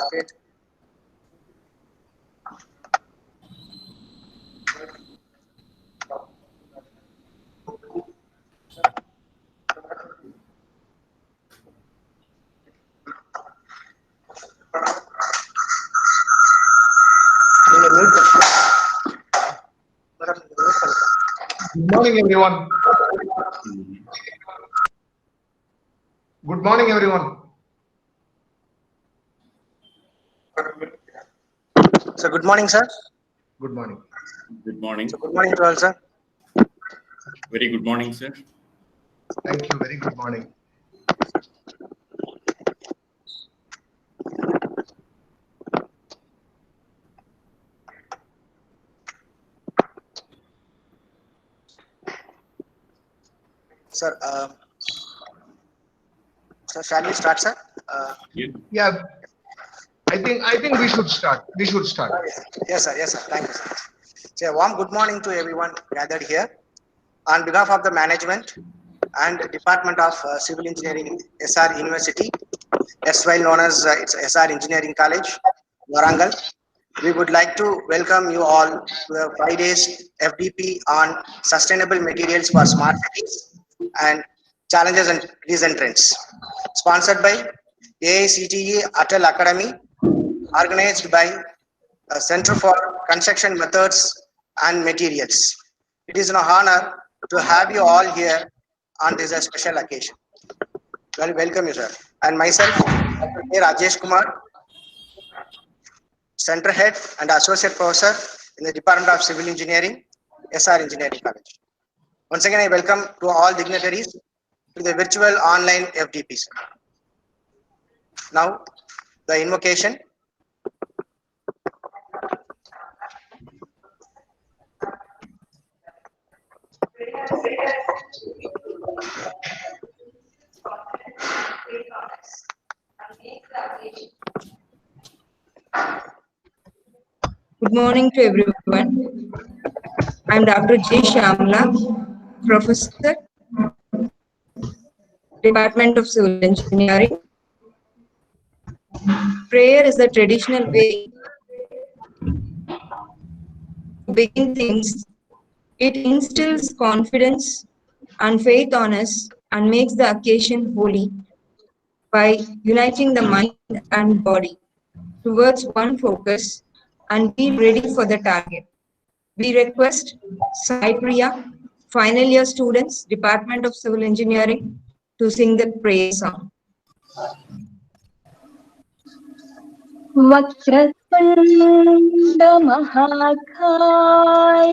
started. Good morning, everyone. Good morning, everyone. So good morning, sir. Good morning. Good morning. So good morning to all, sir. Very good morning, sir. Thank you. Very good morning. Sir, so shall we start, sir? Yeah, I think we should start. Yes, sir. Yes, sir. Thank you, sir. So a warm good morning to everyone gathered here. On behalf of the management and Department of Civil Engineering, SR University, erstwhile known as it's SR Engineering College, Warangal, we would like to welcome you all to the 5 days FDP on sustainable materials for smart cities and challenges and recent trends. Sponsored by AICTE Atal Academy, organized by Center for Construction Methods and Materials. It is an honor to have you all here on this special occasion. Well, welcome you, sir. And myself, Dr. K. Rajesh Kumar, Center Head and Associate Professor in the Department of Civil Engineering, SR Engineering College. Once again, I welcome to all dignitaries to the virtual online FDP. Sir. Now, the invocation. Good morning to everyone. I'm Dr. J. Shamla, Professor, Department of Civil Engineering. Prayer is the traditional way to begin things. It instills confidence and faith on us and makes the occasion holy by uniting the mind and body towards one focus and be ready for the target. We request Sai Priya, final year students, Department of Civil Engineering, to sing the prayer song. वक्रतुण्ड महाकाय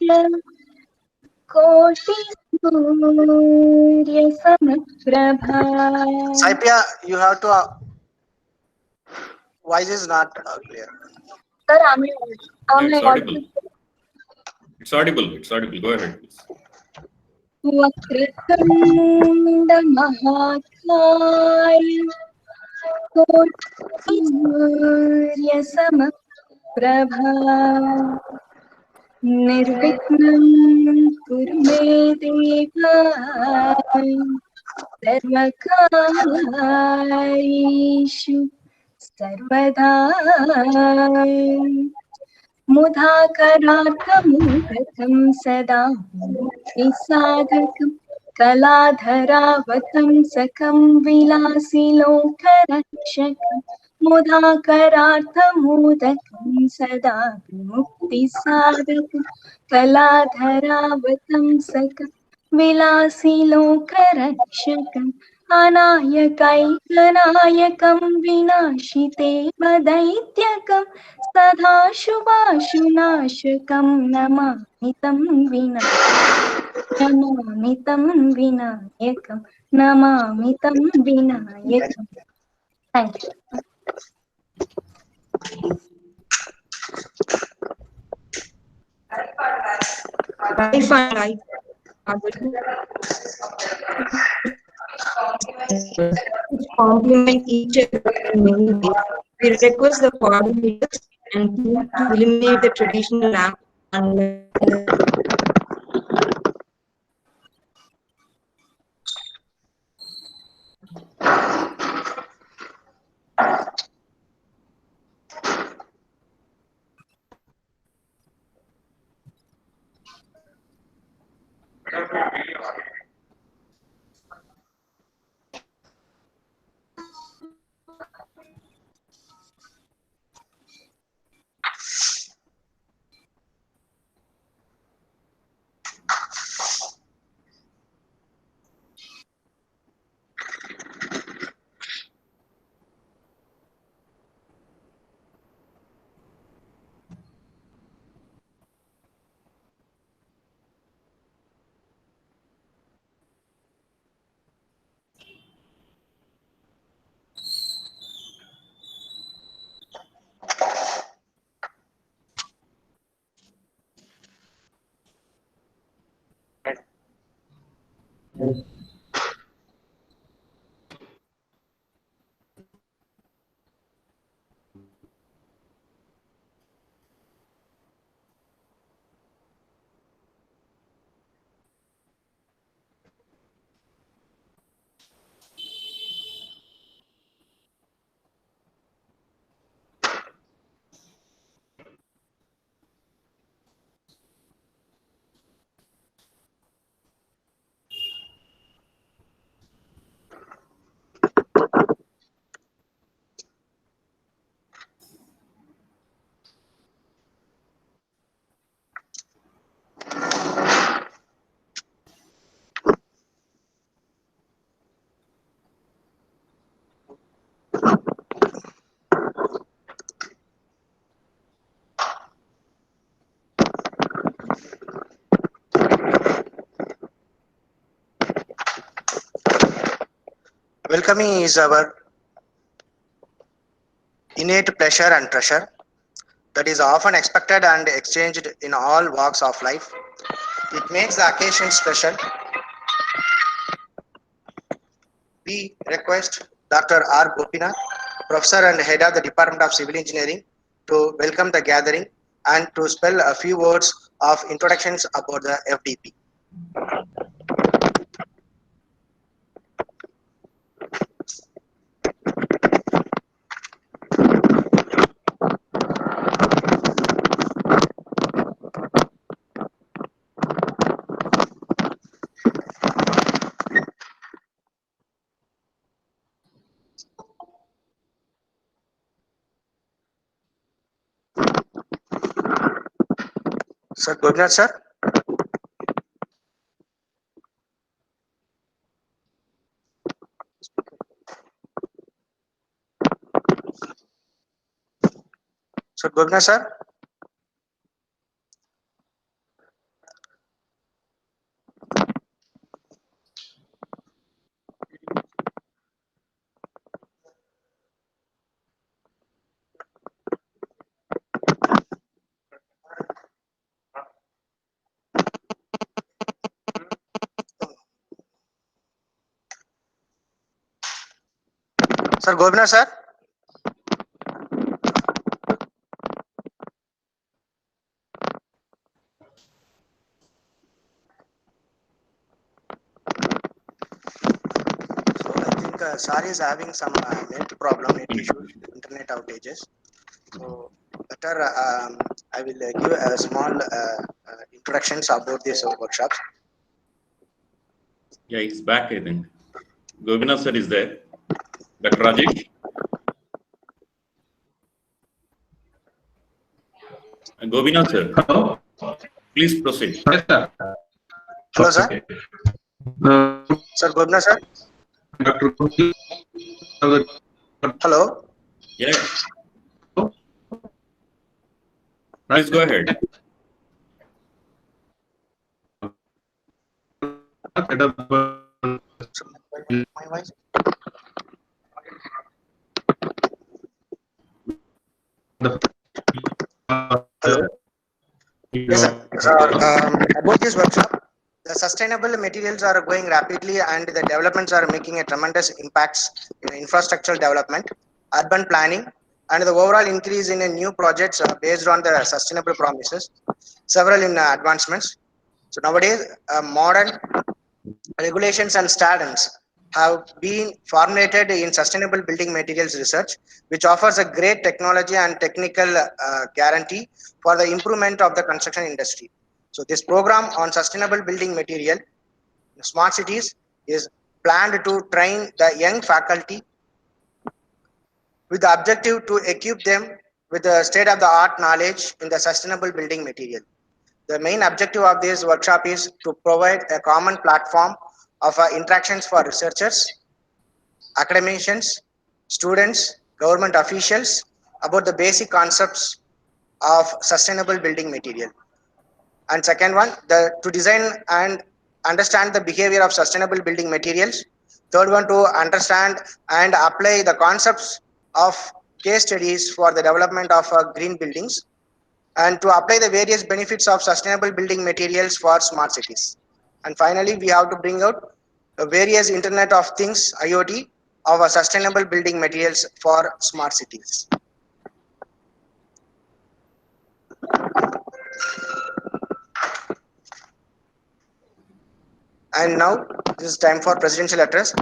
कोटि सूर्य समप्रभा. Saipia, you have to. Voice is not clear. Sir, It's audible. It's audible. It's audible. Go ahead, please. वक्रतुण्ड महाकाय कोटि सूर्य समप्रभा. निर्विघ्नं कुरु मे देव सर्वकार्येषु सर्वदा. मुदाकरार्थमुदकं सदा साधकं कलाधरावतंसकं विलासिलोकरक्षकं. मुदाकरार्थमुदकं सदा मुक्तिसाधकं कलाधरावतंसकं विलासिलोकरक्षकम्. अनायकैकनायकं विनाशिते दैत्यकं सदा शुभाशुनाशकं नमामि तं विनायकं नमामि तं विनायकम्. Thank you. Life and life are complement each other in many ways. We request the coordinators and team to eliminate the traditional lamp and Welcoming is our innate pleasure and treasure that is often expected and exchanged in all walks of life. It makes the occasion special. We request Dr. R. Gopinath, Professor and Head of the Department of Civil Engineering, to welcome the gathering and to spell a few words of introductions about the FDP. Sir, Gopinath sir. Sir, Gopinath sir. Sir, Gopinath sir. So I think Sir is having some net problem, net issues, internet outages. So better I will give a small introductions about this workshops. Yeah, he's back, I think. Gopinath sir is there. Dr. Rajesh. Gopinath sir, Hello. please proceed. Yes, sir. Hello, sir. Okay. Sir, Gopinath sir. Dr. Hello. Yeah. Please go ahead. My voice. Hello. Yes, sir. About this workshop, the sustainable materials are going rapidly and the developments are making a tremendous impacts in infrastructural development, urban planning, and the overall increase in new projects based on the sustainable promises, several in advancements. So nowadays, modern regulations and standards have been formulated in sustainable building materials research, which offers a great technology and technical guarantee for the improvement of the construction industry. So this program on sustainable building material, smart cities, is planned to train the young faculty with the objective to equip them with the state-of-the-art knowledge in the sustainable building material. The main objective of this workshop is to provide a common platform of interactions for researchers, academicians, students, government officials about the basic concepts of sustainable building material. And second one, to design and understand the behavior of sustainable building materials. Third one, to understand and apply the concepts of case studies for the development of green buildings, and to apply the various benefits of sustainable building materials for smart cities. And finally, we have to bring out various Internet of Things (IoT) of sustainable building materials for smart cities. And now this is time for presidential address.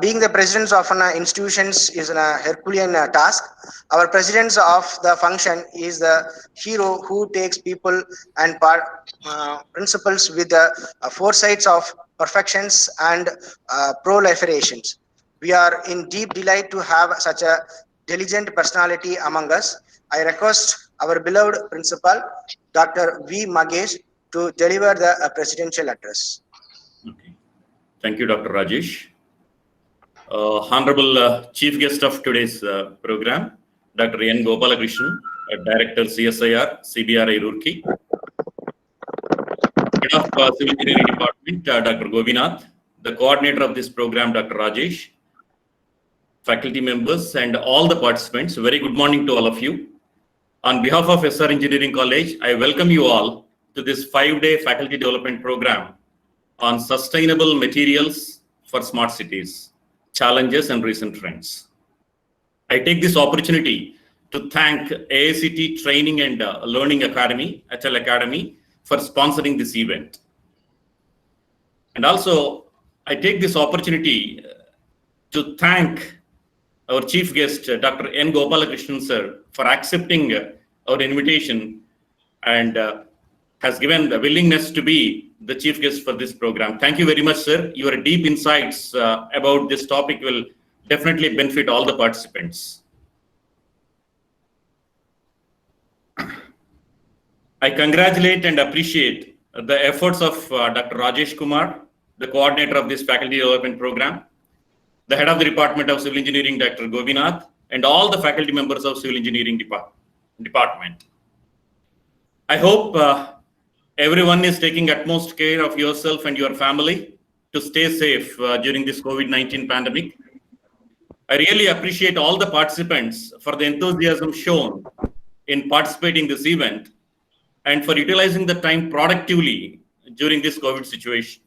Being the presidents of an institutions is a Herculean task. Our presidents of the function is the hero who takes people and principles with the foresights of perfections and proliferations. We are in deep delight to have such a diligent personality among us. I request our beloved principal, Dr. V. Magesh, to deliver the presidential address. Okay. Thank you, Dr. Rajesh. Honorable Chief Guest of today's program, Dr. N. Gopalakrishnan, Director CSIR, CBRI Roorkee. Head of Civil Engineering Department, Dr. Gobinath. The coordinator of this program, Dr. Rajesh. Faculty members and all the participants, very good morning to all of you. On behalf of SR Engineering College, I welcome you all to this 5-day faculty development program on sustainable materials for smart cities, challenges and recent trends. I take this opportunity to thank AICT Training and Learning Academy, HL Academy, for sponsoring this event. And also, I take this opportunity to thank our chief guest, Dr. N. Gopalakrishnan sir, for accepting our invitation and has given the willingness to be the chief guest for this program. Thank you very much, sir. Your deep insights about this topic will definitely benefit all the participants. I congratulate and appreciate the efforts of Dr. Rajesh Kumar, the coordinator of this faculty development program, the head of the Department of Civil Engineering, Dr. Gobinath, and all the faculty members of Civil Engineering Department. I hope everyone is taking utmost care of yourself and your family to stay safe during this COVID-19 pandemic. I really appreciate all the participants for the enthusiasm shown in participating in this event and for utilizing the time productively during this COVID situation.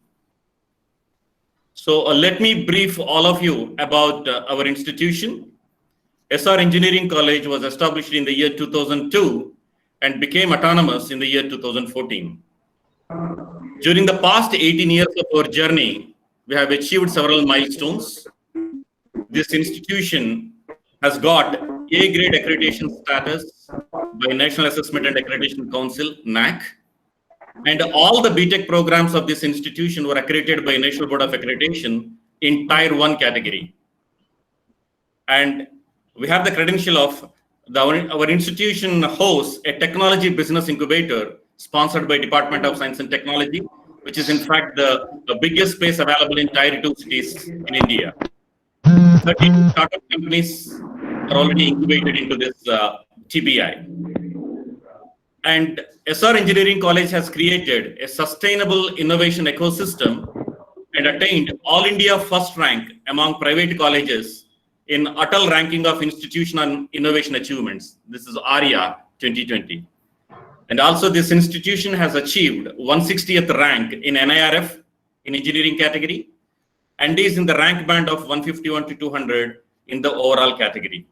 So let me brief all of you about our institution. SR Engineering College was established in the year 2002 and became autonomous in the year 2014. During the past 18 years of our journey, we have achieved several milestones. This institution has got A-grade accreditation status by National Assessment and Accreditation Council, NAAC. And all the BTech programs of this institution were accredited by National Board of Accreditation in Tier 1 category. And we have the credential of our institution hosts a technology business incubator sponsored by Department of Science and Technology, which is in fact the biggest space available in Tier 2 cities in India. 13 startup companies are already incubated into this TBI. And SR Engineering College has created a sustainable innovation ecosystem and attained All India first rank among private colleges in Atal Ranking of Institution on Innovation Achievements. This is ARIA 2020. And also this institution has achieved 160th rank in NIRF in engineering category and is in the rank band of 151 to 200 in the overall category.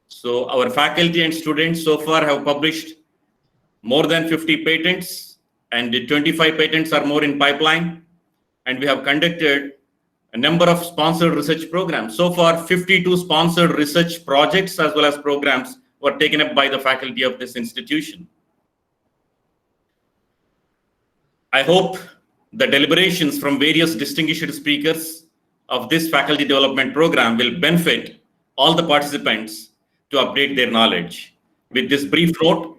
So our faculty and students so far have published more than 50 patents and 25 patents are more in pipeline. And we have conducted a number of sponsored research programs. So far, 52 sponsored research projects as well as programs were taken up by the faculty of this institution. I hope the deliberations from various distinguished speakers of this faculty development program will benefit all the participants to update their knowledge. With this brief note,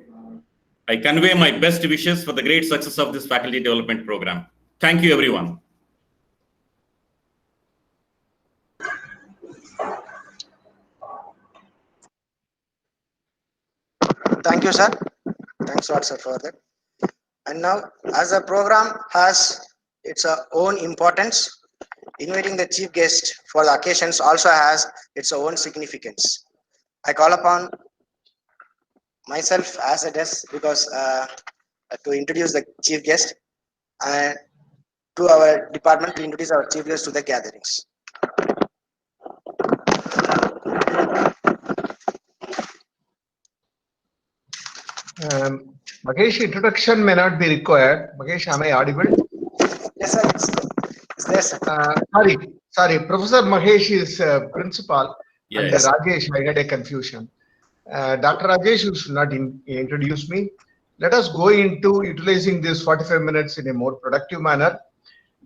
I convey my best wishes for the great success of this faculty development program. Thank you, everyone. Thank you, sir. Thanks a lot, sir, for that. And now, as the program has its own importance, inviting the chief guest for the occasions also has its own significance. I call upon myself as a guest because to introduce the chief guest. And to our department to introduce our chief guest to the gatherings. Mahesh, introduction may not be required. Mahesh, am I audible? Yes, sir. Is there, sir? Sorry. Professor Mahesh is principal, and Yes. Rajesh, I had a confusion. Dr. Rajesh, you should not introduce me. Let us go into utilizing this 45 minutes in a more productive manner.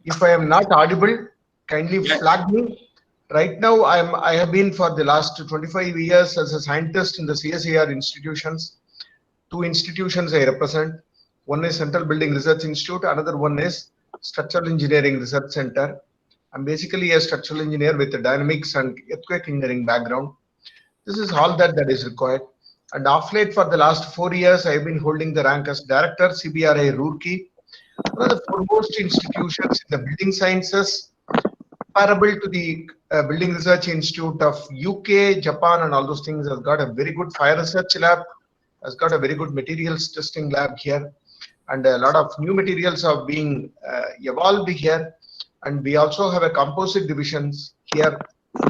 If I am not audible, kindly Yeah. flag me. Right now, I have been for the last 25 years as a scientist in the CSIR institutions. Two institutions I represent. One is Central Building Research Institute, another one is Structural Engineering Research Center. I'm basically a structural engineer with a dynamics and earthquake engineering background. This is all that is required. And off late for the last 4 years, I've been holding the rank as Director CBRI Roorkee, one of the foremost institutions in the building sciences, comparable to the Building Research Institute of UK, Japan, and all those things. Has got a very good fire research lab, has got a very good materials testing lab here, and a lot of new materials are being evolved here. And we also have a composite divisions here.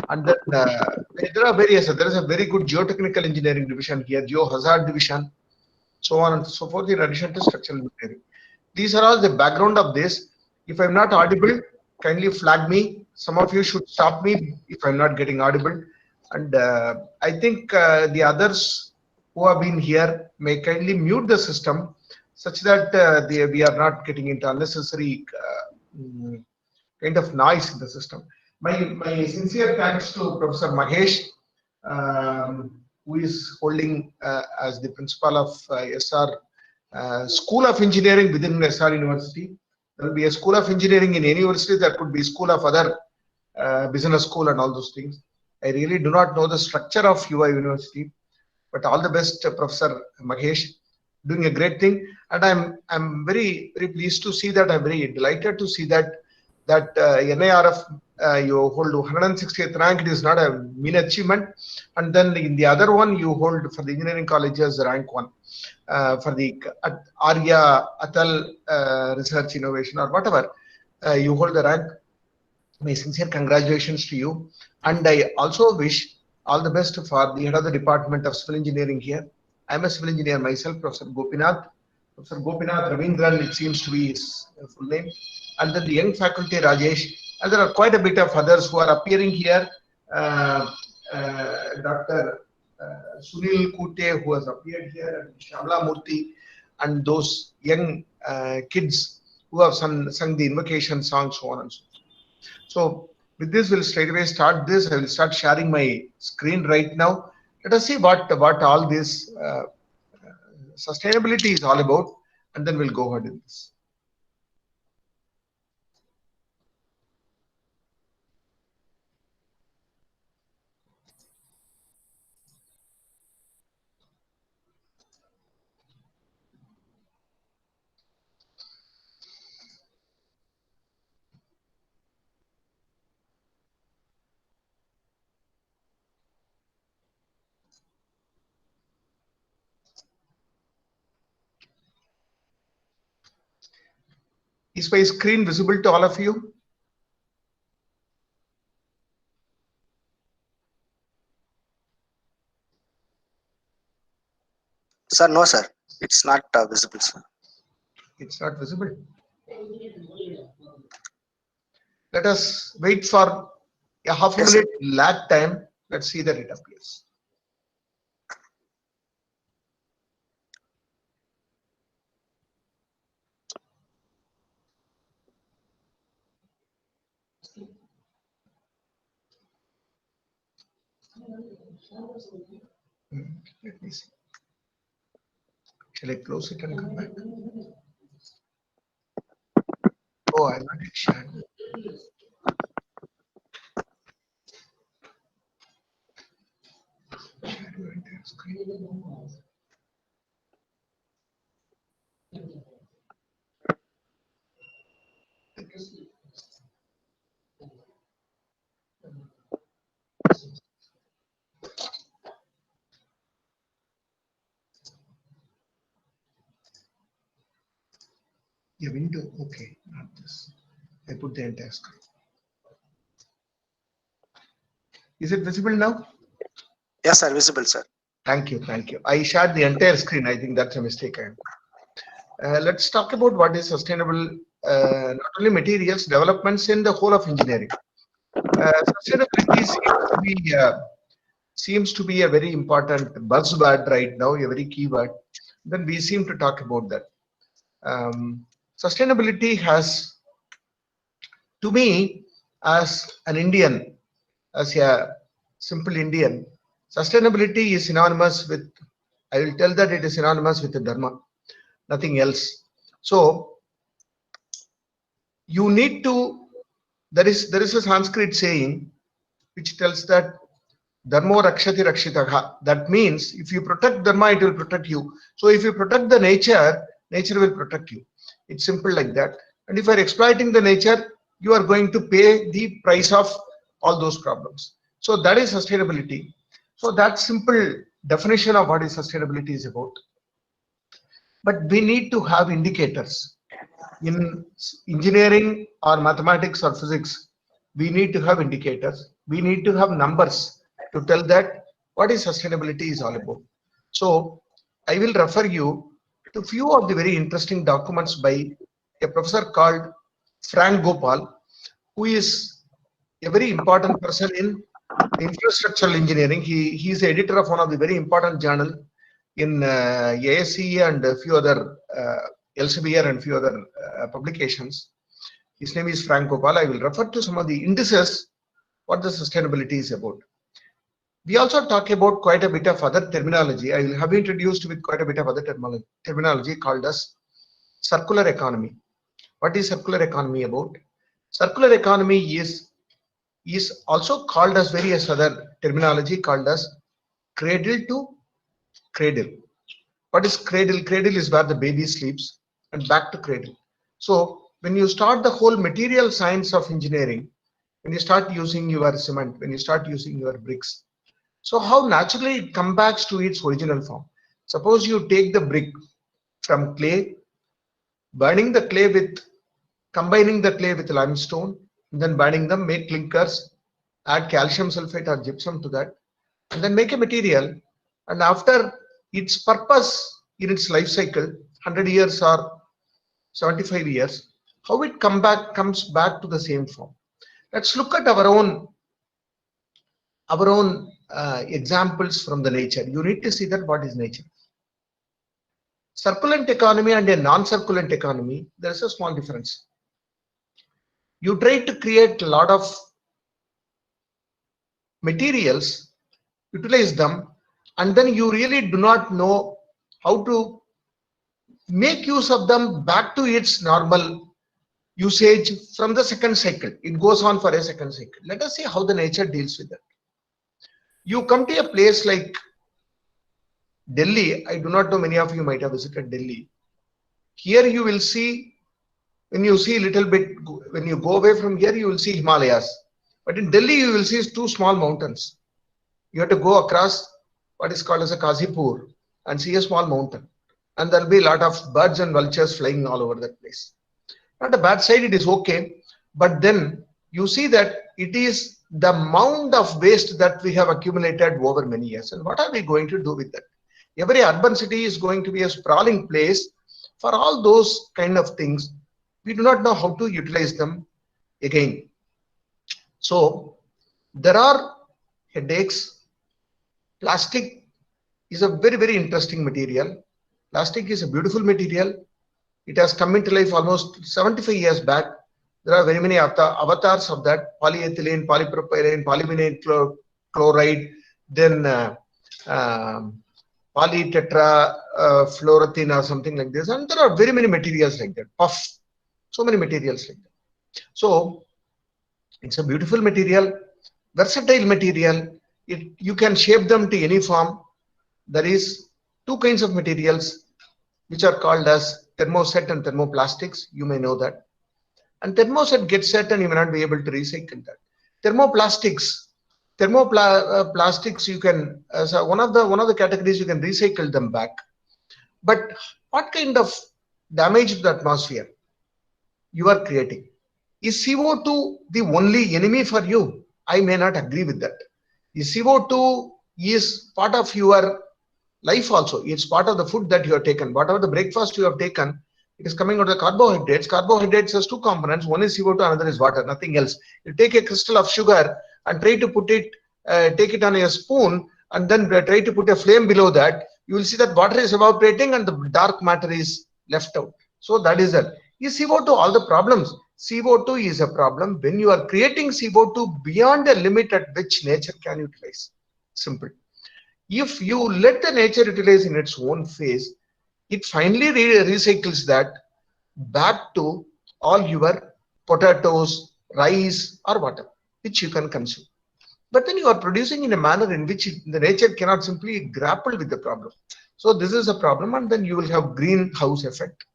And then there are various, there is a very good geotechnical engineering division here, geohazard division, so on and so forth, in addition to structural engineering. These are all the background of this. If I'm not audible, kindly flag me. Some of you should stop me if I'm not getting audible. And I think the others who have been here may kindly mute the system such that we are not getting into unnecessary kind of noise in the system. My sincere thanks to Professor Mahesh, who is holding as the principal of SR School of Engineering within SR University. There will be a School of Engineering in any university. There could be School of other business school and all those things. I really do not know the structure of UI University, but all the best, Professor Mahesh, doing a great thing. And I'm very pleased to see that. I'm very delighted to see that NIRF you hold 160th rank. It is not a mean achievement. And then in the other one, you hold for the engineering colleges rank 1 for the Arya Atal Research Innovation or whatever. You hold the rank. My sincere congratulations to you. And I also wish all the best for the head of the Department of Civil Engineering here. I'm a civil engineer myself, Professor Gopinath. Professor Gopinath Ravindran, it seems to be his full name. And then the young faculty, Rajesh. And there are quite a bit of others who are appearing here. Dr. Sunil Kute, who has appeared here, and Shamla Murthy, and those young kids who have sung the invocation song, so on and so forth. So with this, we'll straight away start this. I will start sharing my screen right now. Let us see what all this sustainability is all about, and then we'll go ahead in this. Is my screen visible to all of you? Sir, no, sir. It's not visible, sir. It's not visible. Let us wait for a half a minute lag time. Let's see that it appears. Let me see. Shall I close it and come back? Oh, I want it shared. Share your entire screen. A window, okay, not this. I put the entire screen. Is it visible now? Yes, sir. Visible, sir. Thank you, thank you. I shared the entire screen. I think that's a mistake. Let's talk about what is sustainable, not only materials, developments in the whole of engineering. Sustainability seems to be a very important buzzword right now, a very key word. Then we seem to talk about that. Sustainability has, to me, as an Indian, as a simple Indian, sustainability is synonymous with, I will tell that it is synonymous with the Dharma, nothing else. So you need to, there is a Sanskrit saying which tells that Dharmo rakshati rakshitaha. That means if you protect Dharma, it will protect you. So if you protect the nature, nature will protect you. It's simple like that. And if you are exploiting the nature, you are going to pay the price of all those problems. So that is sustainability. So that simple definition of what is sustainability is about. But we need to have indicators. In engineering or mathematics or physics, we need to have indicators. We need to have numbers to tell that what is sustainability is all about. So I will refer you to few of the very interesting documents by a professor called Frank Gopal, who is a very important person in infrastructural engineering. He is the editor of one of the very important journal in ASCE and a few other Elsevier and few other publications. His name is Frank Gopal. I will refer to some of the indices what the sustainability is about. We also talk about quite a bit of other terminology. I will have introduced with quite a bit of other terminology called as circular economy. What is circular economy about? Circular economy is also called as various other terminology called as cradle to cradle. What is cradle? Cradle is where the baby sleeps, and back to cradle. So when you start the whole material science of engineering, when you start using your cement, when you start using your bricks, so how naturally it comes back to its original form. Suppose you take the brick from clay, burning the clay with, combining the clay with limestone, then burning them, make clinkers, add calcium sulfate or gypsum to that, and then make a material. And after its purpose in its life cycle, 100 years or 75 years, how it comes back to the same form. Let's look at our own examples from the nature. You need to see that what is nature. Circulant economy and a non-circulant economy, there is a small difference. You try to create a lot of materials, utilize them, and then you really do not know how to make use of them back to its normal usage from the second cycle. It goes on for a second cycle. Let us see how the nature deals with that. You come to a place like Delhi. I do not know, many of you might have visited Delhi. Here you will see, when you see a little bit, when you go away from here, you will see Himalayas. But in Delhi, you will see two small mountains. You have to go across what is called as a Kazipur and see a small mountain. And there will be a lot of birds and vultures flying all over that place. Not a bad side, it is okay. But then you see that it is the mound of waste that we have accumulated over many years. And what are we going to do with that? Every urban city is going to be a sprawling place for all those kind of things. We do not know how to utilize them again. So there are headaches. Plastic is a very, very interesting material. Plastic is a beautiful material. It has come into life almost 75 years back. There are very many avatars of that: polyethylene, polypropylene, polyvinyl chloride, then polytetrafluorethane or something like this. And there are very many materials like that. Puff, so many materials like that. So it's a beautiful material, versatile material. You can shape them to any form. There is two kinds of materials which are called as thermoset and thermoplastics. You may know that. And thermoset gets set and you may not be able to recycle that. Thermoplastics, you can, as one of the categories, you can recycle them back. But what kind of damage to the atmosphere you are creating? Is CO2 the only enemy for you? I may not agree with that. Is CO2 is part of your life also. It's part of the food that you have taken. Whatever the breakfast you have taken, it is coming out of the carbohydrates. Carbohydrates has two components. One is CO2, another is water, nothing else. You take a crystal of sugar and try to put it, take it on a spoon and then try to put a flame below that. You will see that water is evaporating and the dark matter is left out. So that is that. Is CO2 all the problems? CO2 is a problem when you are creating CO2 beyond a limit at which nature can utilize. Simple. If you let the nature utilize in its own phase, it finally recycles that back to all your potatoes, rice or whatever, which you can consume. But then you are producing in a manner in which the nature cannot simply grapple with the problem. So this is a problem, and then you will have greenhouse effect.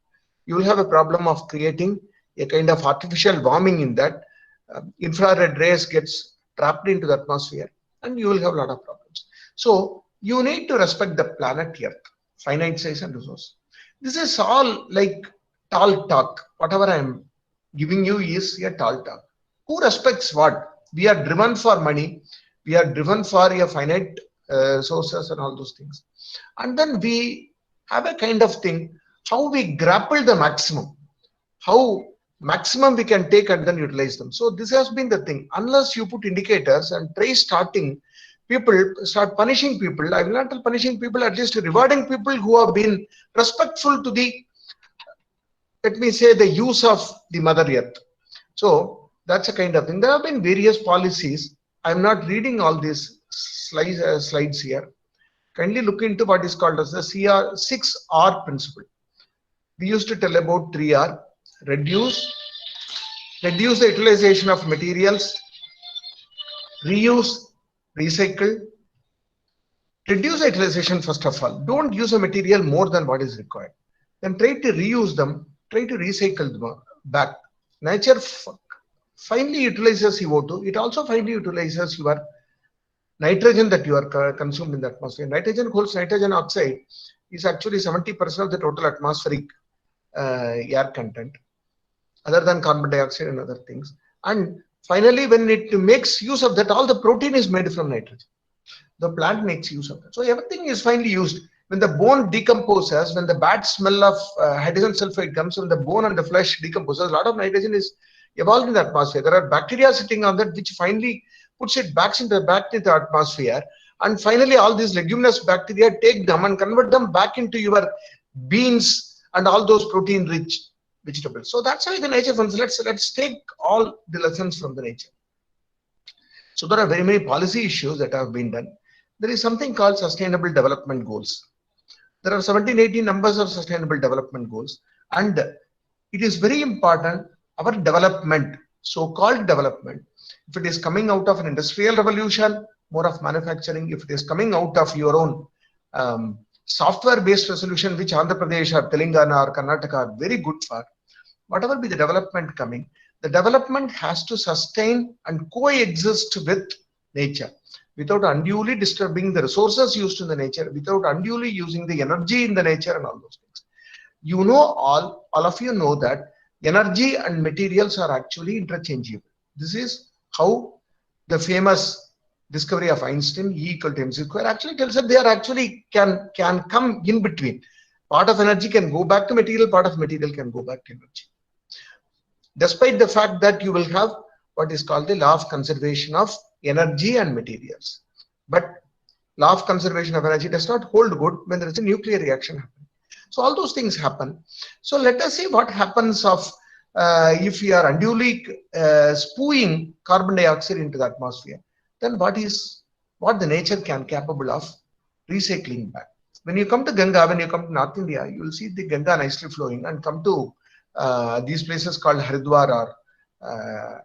You will have a problem of creating a kind of artificial warming in that. Infrared rays gets trapped into the atmosphere and you will have a lot of problems. So you need to respect the planet Earth, finite size and resource. This is all like tall talk. Whatever I am giving you is a tall talk. Who respects what? We are driven for money. We are driven for a finite sources and all those things. And then we have a kind of thing, how we grapple the maximum, how maximum we can take and then utilize them. So this has been the thing. Unless you put indicators and try starting people, start punishing people. I will not tell punishing people, at least rewarding people who have been respectful to the, let me say, the use of the Mother Earth. So that's a kind of thing. There have been various policies. I'm not reading all these slides here. Kindly look into what is called as the 6R principle. We used to tell about 3R. Reduce the utilization of materials, reuse, recycle, reduce the utilization first of all. Don't use a material more than what is required. Then try to reuse them, try to recycle them back. Nature finally utilizes CO2. It also finally utilizes your nitrogen that you are consumed in the atmosphere. Nitrogen holds nitrogen oxide is actually 70% of the total atmospheric air content, other than carbon dioxide and other things. And finally, when it makes use of that, all the protein is made from nitrogen. The plant makes use of that. So everything is finally used. When the bone decomposes, when the bad smell of hydrogen sulfide comes, when the bone and the flesh decomposes, a lot of nitrogen is evolved in the atmosphere. There are bacteria sitting on that, which finally puts it back into the atmosphere. And finally, all these leguminous bacteria take them and convert them back into your beans and all those protein-rich vegetables. So that's why the nature functions. Let's take all the lessons from the nature. So there are very many policy issues that have been done. There is something called Sustainable Development Goals. There are 17, 18 numbers of Sustainable Development Goals, and it is very important. Our development, so-called development, if it is coming out of an industrial revolution, more of manufacturing, if it is coming out of your own software-based resolution, which Andhra Pradesh or Telangana or Karnataka are very good for, whatever be the development coming, the development has to sustain and coexist with nature without unduly disturbing the resources used in the nature, without unduly using the energy in the nature and all those things. You know, all of you know that energy and materials are actually interchangeable. This is how the famous discovery of Einstein, E equal to mc square, actually tells that they are actually can come in between. Part of energy can go back to material, part of material can go back to energy. Despite the fact that you will have what is called the law of conservation of energy and materials. But law of conservation of energy does not hold good when there is a nuclear reaction happening. So all those things happen. So let us see what happens of if we are unduly spewing carbon dioxide into the atmosphere, then what the nature can capable of recycling back. When you come to Ganga, when you come to North India, you will see the Ganga nicely flowing, and come to these places called Haridwar or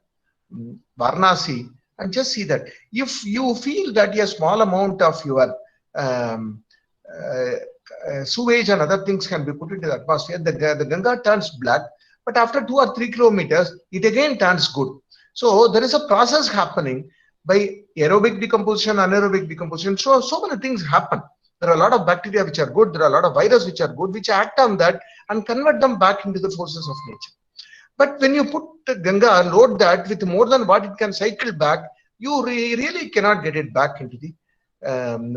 Varanasi, and just see that if you feel that a small amount of your sewage and other things can be put into the atmosphere, the Ganga turns black, but after 2 or 3 kilometers, it again turns good. So there is a process happening by aerobic decomposition, anaerobic decomposition. So many things happen. There are a lot of bacteria which are good. There are a lot of viruses which are good, which act on that and convert them back into the forces of nature. But when you put the Ganga, load that with more than what it can cycle back, you really cannot get it back into the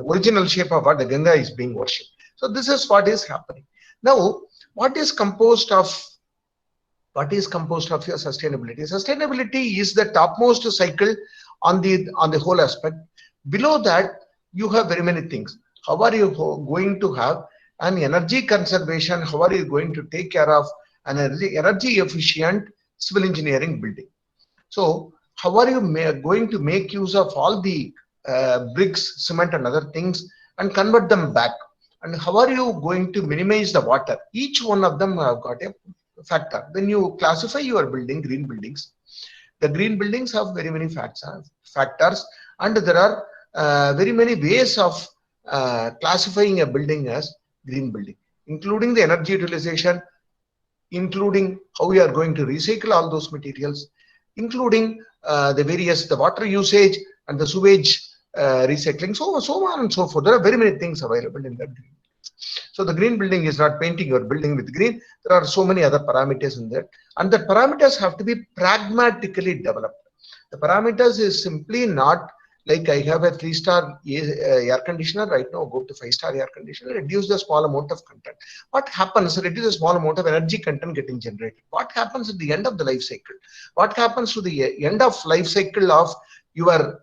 original shape of what the Ganga is being worshipped. So this is what is happening. Now, what is composed of your sustainability? Sustainability is the topmost cycle on the whole aspect. Below that, you have very many things. How are you going to have an energy conservation? How are you going to take care of an energy efficient civil engineering building? So how are you going to make use of all the bricks, cement and other things and convert them back? And how are you going to minimize the water? Each one of them have got a factor. When you classify your building, green buildings, the green buildings have very many factors, and there are very many ways of classifying a building as green building, including the energy utilization, including how we are going to recycle all those materials, including the water usage and the sewage recycling, so on and so forth. There are very many things available in that green. So the green building is not painting your building with green. There are so many other parameters in there, and the parameters have to be pragmatically developed. The parameters is simply not like I have a 3-star air conditioner right now, go to 5-star air conditioner, reduce the small amount of content. What happens? Reduce the small amount of energy content getting generated. What happens at the end of the life cycle? What happens to the end of life cycle of your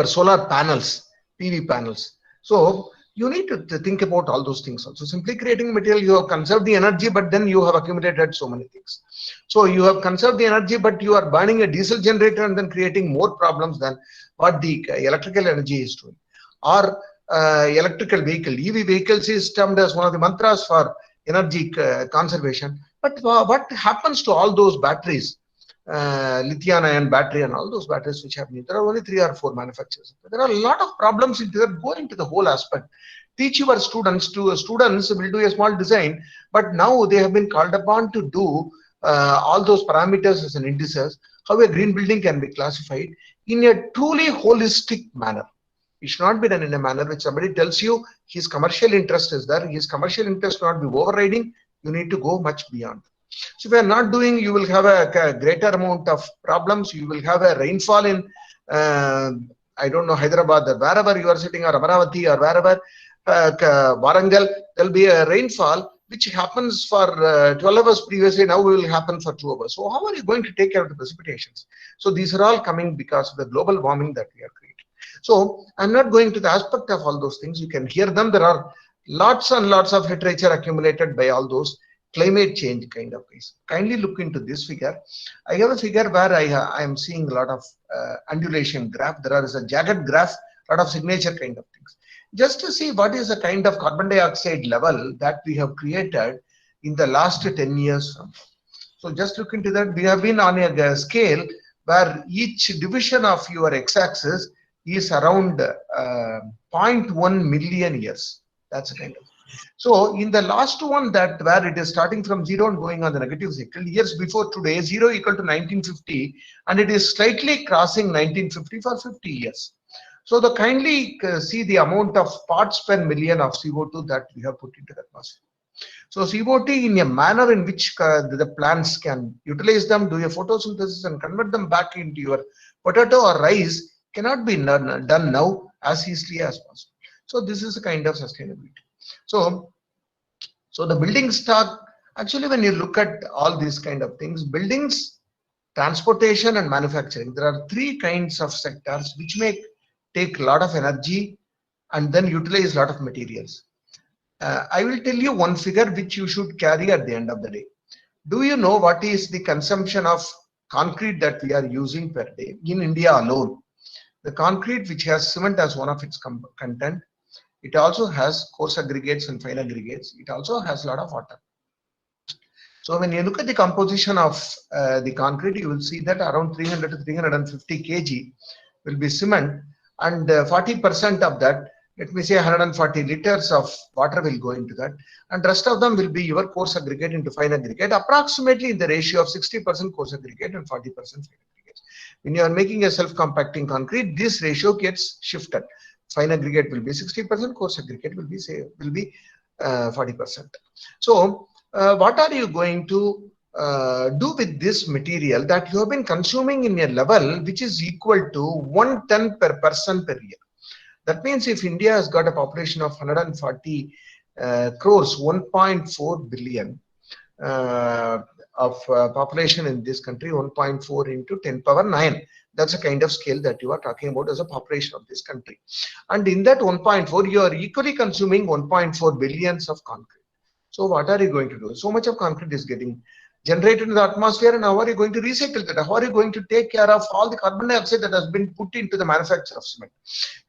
solar panels, PV panels? So you need to think about all those things also. Simply creating material, you have conserved the energy, but then you have accumulated so many things. So you have conserved the energy, but you are burning a diesel generator and then creating more problems than what the electrical energy is doing. Or electrical vehicle, EV vehicles is termed as one of the mantras for energy conservation. But what happens to all those batteries? Lithium-ion battery and all those batteries which have there are only 3 or 4 manufacturers. There are a lot of problems into that. Go into the whole aspect. Teach your students will do a small design, but now they have been called upon to do all those parameters as an indices, how a green building can be classified in a truly holistic manner. It should not be done in a manner which somebody tells you his commercial interest is there. His commercial interest should not be overriding. You need to go much beyond. So if you are not doing, you will have a greater amount of problems. You will have a rainfall in, I don't know, Hyderabad, or wherever you are sitting, or Amaravati, or wherever, Warangal, there will be a rainfall which happens for 12 hours previously, now will happen for 2 hours. So how are you going to take care of the precipitations? So these are all coming because of the global warming that we are creating. So I'm not going to the aspect of all those things. You can hear them. There are lots and lots of literature accumulated by all those climate change kind of ways. Kindly look into this figure. I have a figure where I am seeing a lot of undulation graph. There is a jagged graph, a lot of signature kind of things. Just to see what is the kind of carbon dioxide level that we have created in the last 10 years. So just look into that. We have been on a scale where each division of your x-axis is around 0.1 million years. That's a kind of. So in the last one, that where it is starting from 0 and going on the negative cycle, years before today, 0 equal to 1950, and it is slightly crossing 1950 for 50 years. So the kindly see the amount of parts per million of CO2 that we have put into the atmosphere. So CO2 in a manner in which the plants can utilize them, do a photosynthesis and convert them back into your potato or rice cannot be done now as easily as possible. So this is a kind of sustainability. So the building stock, actually when you look at all these kind of things, buildings, transportation and manufacturing, there are 3 kinds of sectors which take a lot of energy and then utilize a lot of materials. I will tell you one figure which you should carry at the end of the day. Do you know what is the consumption of concrete that we are using per day in India alone? The concrete, which has cement as one of its content, it also has coarse aggregates and fine aggregates. It also has a lot of water. So when you look at the composition of the concrete, you will see that around 300 to 350 kg will be cement, and 40% of that, let me say 140 liters of water will go into that, and rest of them will be your coarse aggregate into fine aggregate, approximately in the ratio of 60% coarse aggregate and 40% fine aggregate. When you are making a self-compacting concrete, this ratio gets shifted. Fine aggregate will be 60%, coarse aggregate will be 40%. So what are you going to do with this material that you have been consuming in a level which is equal to 1 ton per person per year? That means if India has got a population of 140 crores, 1.4 billion of population in this country, 1.4 into 10 power 9. That's a kind of scale that you are talking about as a population of this country. And in that 1.4, you are equally consuming 1.4 billions of concrete. So what are you going to do? So much of concrete is getting generated in the atmosphere, and how are you going to recycle that? How are you going to take care of all the carbon dioxide that has been put into the manufacture of cement?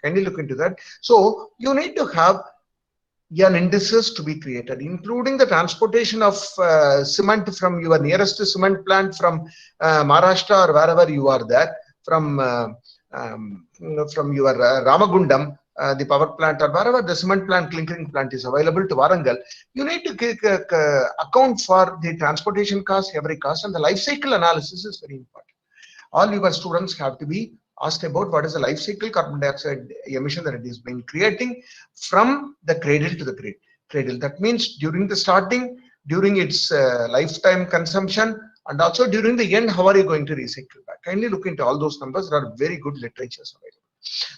Can you look into that? So you need to have an indices to be created, including the transportation of cement from your nearest cement plant from Maharashtra or wherever you are there, from your Ramagundam, the power plant, or wherever the cement plant, clinkering plant is available to Warangal. You need to account for the transportation cost, every cost, and the life cycle analysis is very important. All your students have to be asked about what is the life cycle carbon dioxide emission that it is being creating from the cradle to the cradle. That means during the starting, during its lifetime consumption, and also during the end, how are you going to recycle back? Kindly look into all those numbers. There are very good literatures available.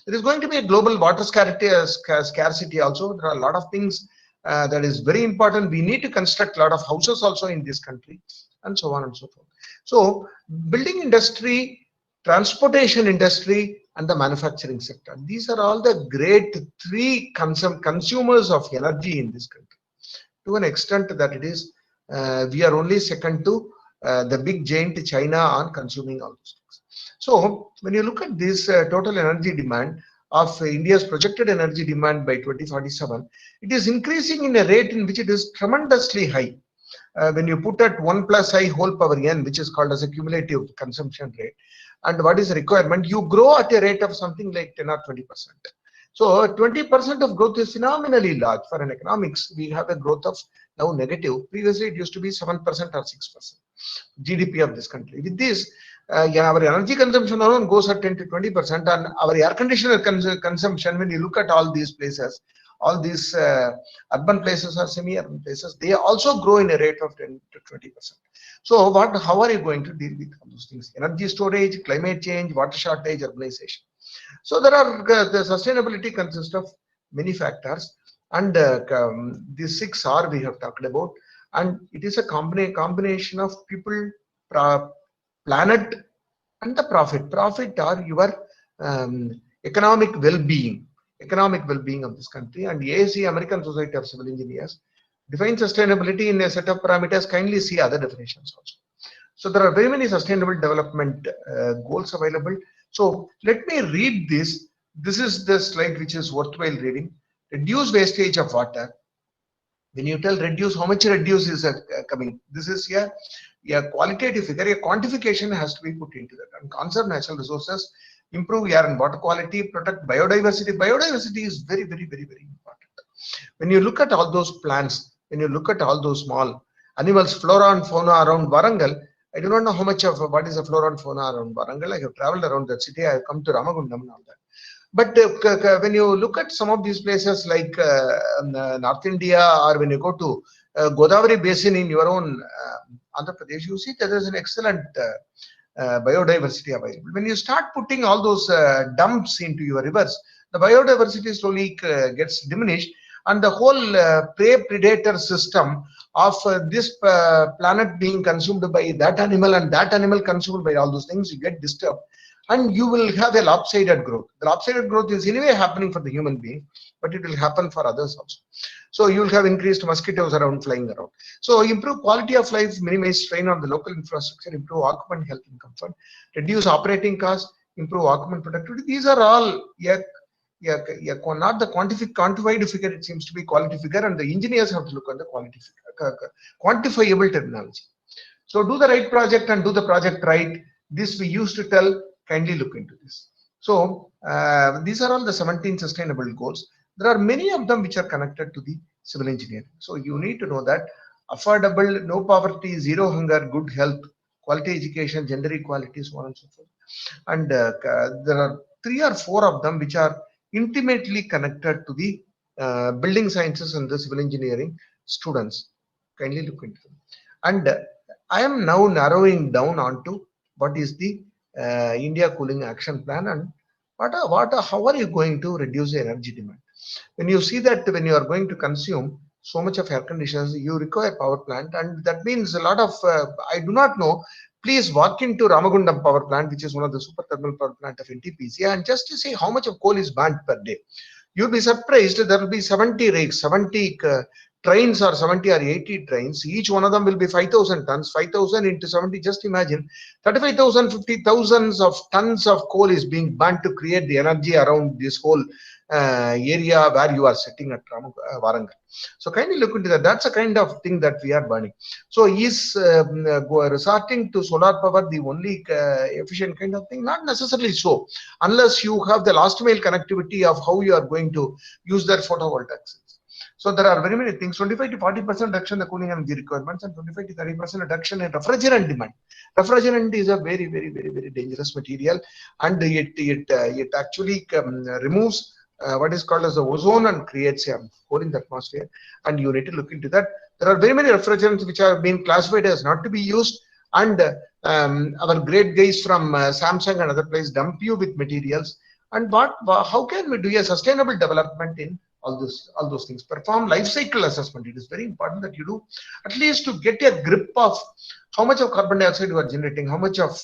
There is going to be a global water scarcity also. There are a lot of things that is very important. We need to construct a lot of houses also in this country, and so on and so forth. So building industry, transportation industry, and the manufacturing sector, these are all the great three consumers of energy in this country. To an extent that it is, we are only second to the big giant China on consuming all those things. So when you look at this total energy demand of India's projected energy demand by 2047, it is increasing in a rate in which it is tremendously high. When you put at 1 plus I whole power n, which is called as a cumulative consumption rate, and what is the requirement, you grow at a rate of something like 10 or 20%. So 20% of growth is phenomenally large. For an economics, we have a growth of now negative. Previously, it used to be 7% or 6% GDP of this country. With this, our energy consumption alone goes at 10 to 20%, and our air conditioner consumption, when you look at all these places, all these urban places or semi-urban places, they also grow in a rate of 10 to 20%. So how are you going to deal with all those things? Energy storage, climate change, water shortage, urbanization. So there are the sustainability consists of many factors, and the 6 R we have talked about, and it is a combination of people, planet, and the profit. Profit are your economic well-being of this country. And ASE, American Society of Civil Engineers, define sustainability in a set of parameters. Kindly see other definitions also. So there are very many sustainable development goals available. So let me read this. This is the slide which is worthwhile reading. Reduce wastage of water. When you tell reduce, how much reduce is coming? This is a qualitative figure. A quantification has to be put into that. And conserve natural resources, improve air and water quality, protect biodiversity. Biodiversity is very, very, very, very important. When you look at all those plants, when you look at all those small animals, flora and fauna around Warangal, I do not know how much of what is the flora and fauna around Warangal. I have traveled around that city. I have come to Ramagundam and all that. But when you look at some of these places like North India, or when you go to Godavari Basin in your own Andhra Pradesh, you see that there is an excellent biodiversity available. When you start putting all those dumps into your rivers, the biodiversity slowly gets diminished, and the whole prey-predator system of this planet being consumed by that animal and that animal consumed by all those things, you get disturbed, and you will have a lopsided growth. The lopsided growth is anyway happening for the human being, but it will happen for others also. So you will have increased mosquitoes flying around. So improve quality of life, minimize strain on the local infrastructure, improve occupant health and comfort, reduce operating costs, improve occupant productivity. These are all not the quantified figure. It seems to be quality figure, and the engineers have to look on the quality figure, quantifiable terminology. So do the right project and do the project right. This we used to tell. Kindly look into this. So these are all the 17 sustainable goals. There are many of them which are connected to the civil engineering. So you need to know that affordable, no poverty, zero hunger, good health, quality education, gender equality, so on and so forth. And there are 3 or 4 of them which are intimately connected to the building sciences and the civil engineering students. Kindly look into them. And I am now narrowing down onto what is the India Cooling Action Plan, and how are you going to reduce the energy demand? When you see that when you are going to consume so much of air conditioners, you require power plant, and that means a lot of I do not know. Please walk into Ramagundam power plant, which is one of the super thermal power plant of NTPC, and just to see how much of coal is burnt per day. You'll be surprised. There will be 70 rigs, 70 trains, or 70 or 80 trains. Each one of them will be 5,000 tons. 5,000 into 70. Just imagine 35,000, 50,000 of tons of coal is being burnt to create the energy around this whole area where you are sitting at Warangal. So kindly look into that. That's a kind of thing that we are burning. So is resorting to solar power the only efficient kind of thing? Not necessarily so, unless you have the last mile connectivity of how you are going to use their photovoltaics. So there are very many things. 25 to 40% reduction in the cooling energy requirements, and 25 to 30% reduction in refrigerant demand. Refrigerant is a very, very, very, very dangerous material, and it actually removes what is called as the ozone and creates a hole in the atmosphere, and you need to look into that. There are very many refrigerants which have been classified as not to be used, and our great guys from Samsung and other places dump you with materials. And how can we do a sustainable development in all those things? Perform life cycle assessment. It is very important that you do, at least to get a grip of how much of carbon dioxide you are generating, how much of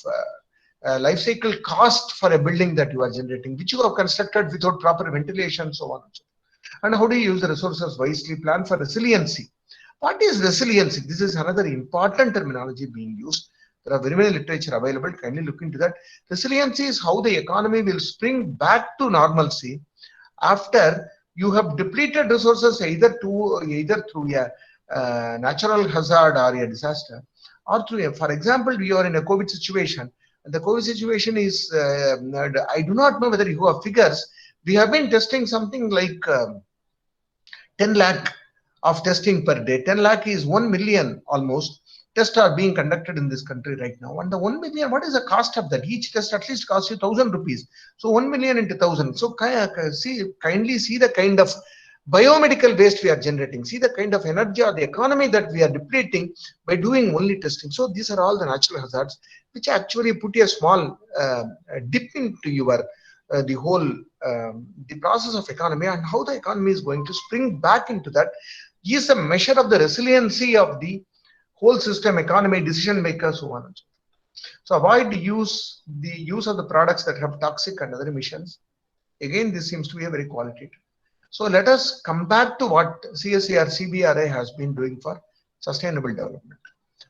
life cycle cost for a building that you are generating, which you have constructed without proper ventilation, so on and so on. And how do you use the resources wisely? Plan for resiliency. What is resiliency? This is another important terminology being used. There are very many literature available. Kindly look into that. Resiliency is how the economy will spring back to normalcy after you have depleted resources either through a natural hazard or a disaster, or through for example, we are in a COVID situation. The COVID situation is, I do not know whether you have figures. We have been testing something like 10 lakh of testing per day. 10 lakh is 1 million almost. Tests are being conducted in this country right now. And the 1 million, what is the cost of that? Each test at least costs you 1,000 rupees. So 1 million into 1,000. So kindly see the kind of biomedical waste we are generating. See the kind of energy or the economy that we are depleting by doing only testing. So these are all the natural hazards which actually put a small dip into your the whole the process of economy, and how the economy is going to spring back into that is a measure of the resiliency of the whole system, economy, decision makers, so on and so forth. So avoid the use of the products that have toxic and other emissions. Again, this seems to be a very qualitative. So let us come back to what CSIR CBRI has been doing for sustainable development.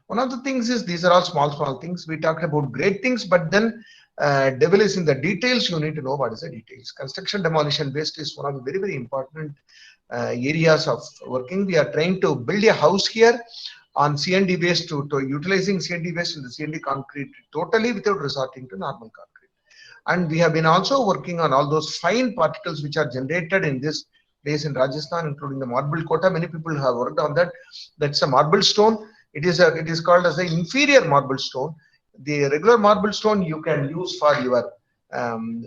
One of the things is, these are all small things. We talked about great things, but then devil is in the details. You need to know what is the details. Construction demolition waste is one of the very, very important areas of working. We are trying to build a house here on CND waste to utilizing CND waste in the CND concrete totally without resorting to normal concrete. And we have been also working on all those fine particles which are generated in this place in Rajasthan, including the marble quota. Many people have worked on that. That's a marble stone. It is called as the inferior marble stone. The regular marble stone you can use for your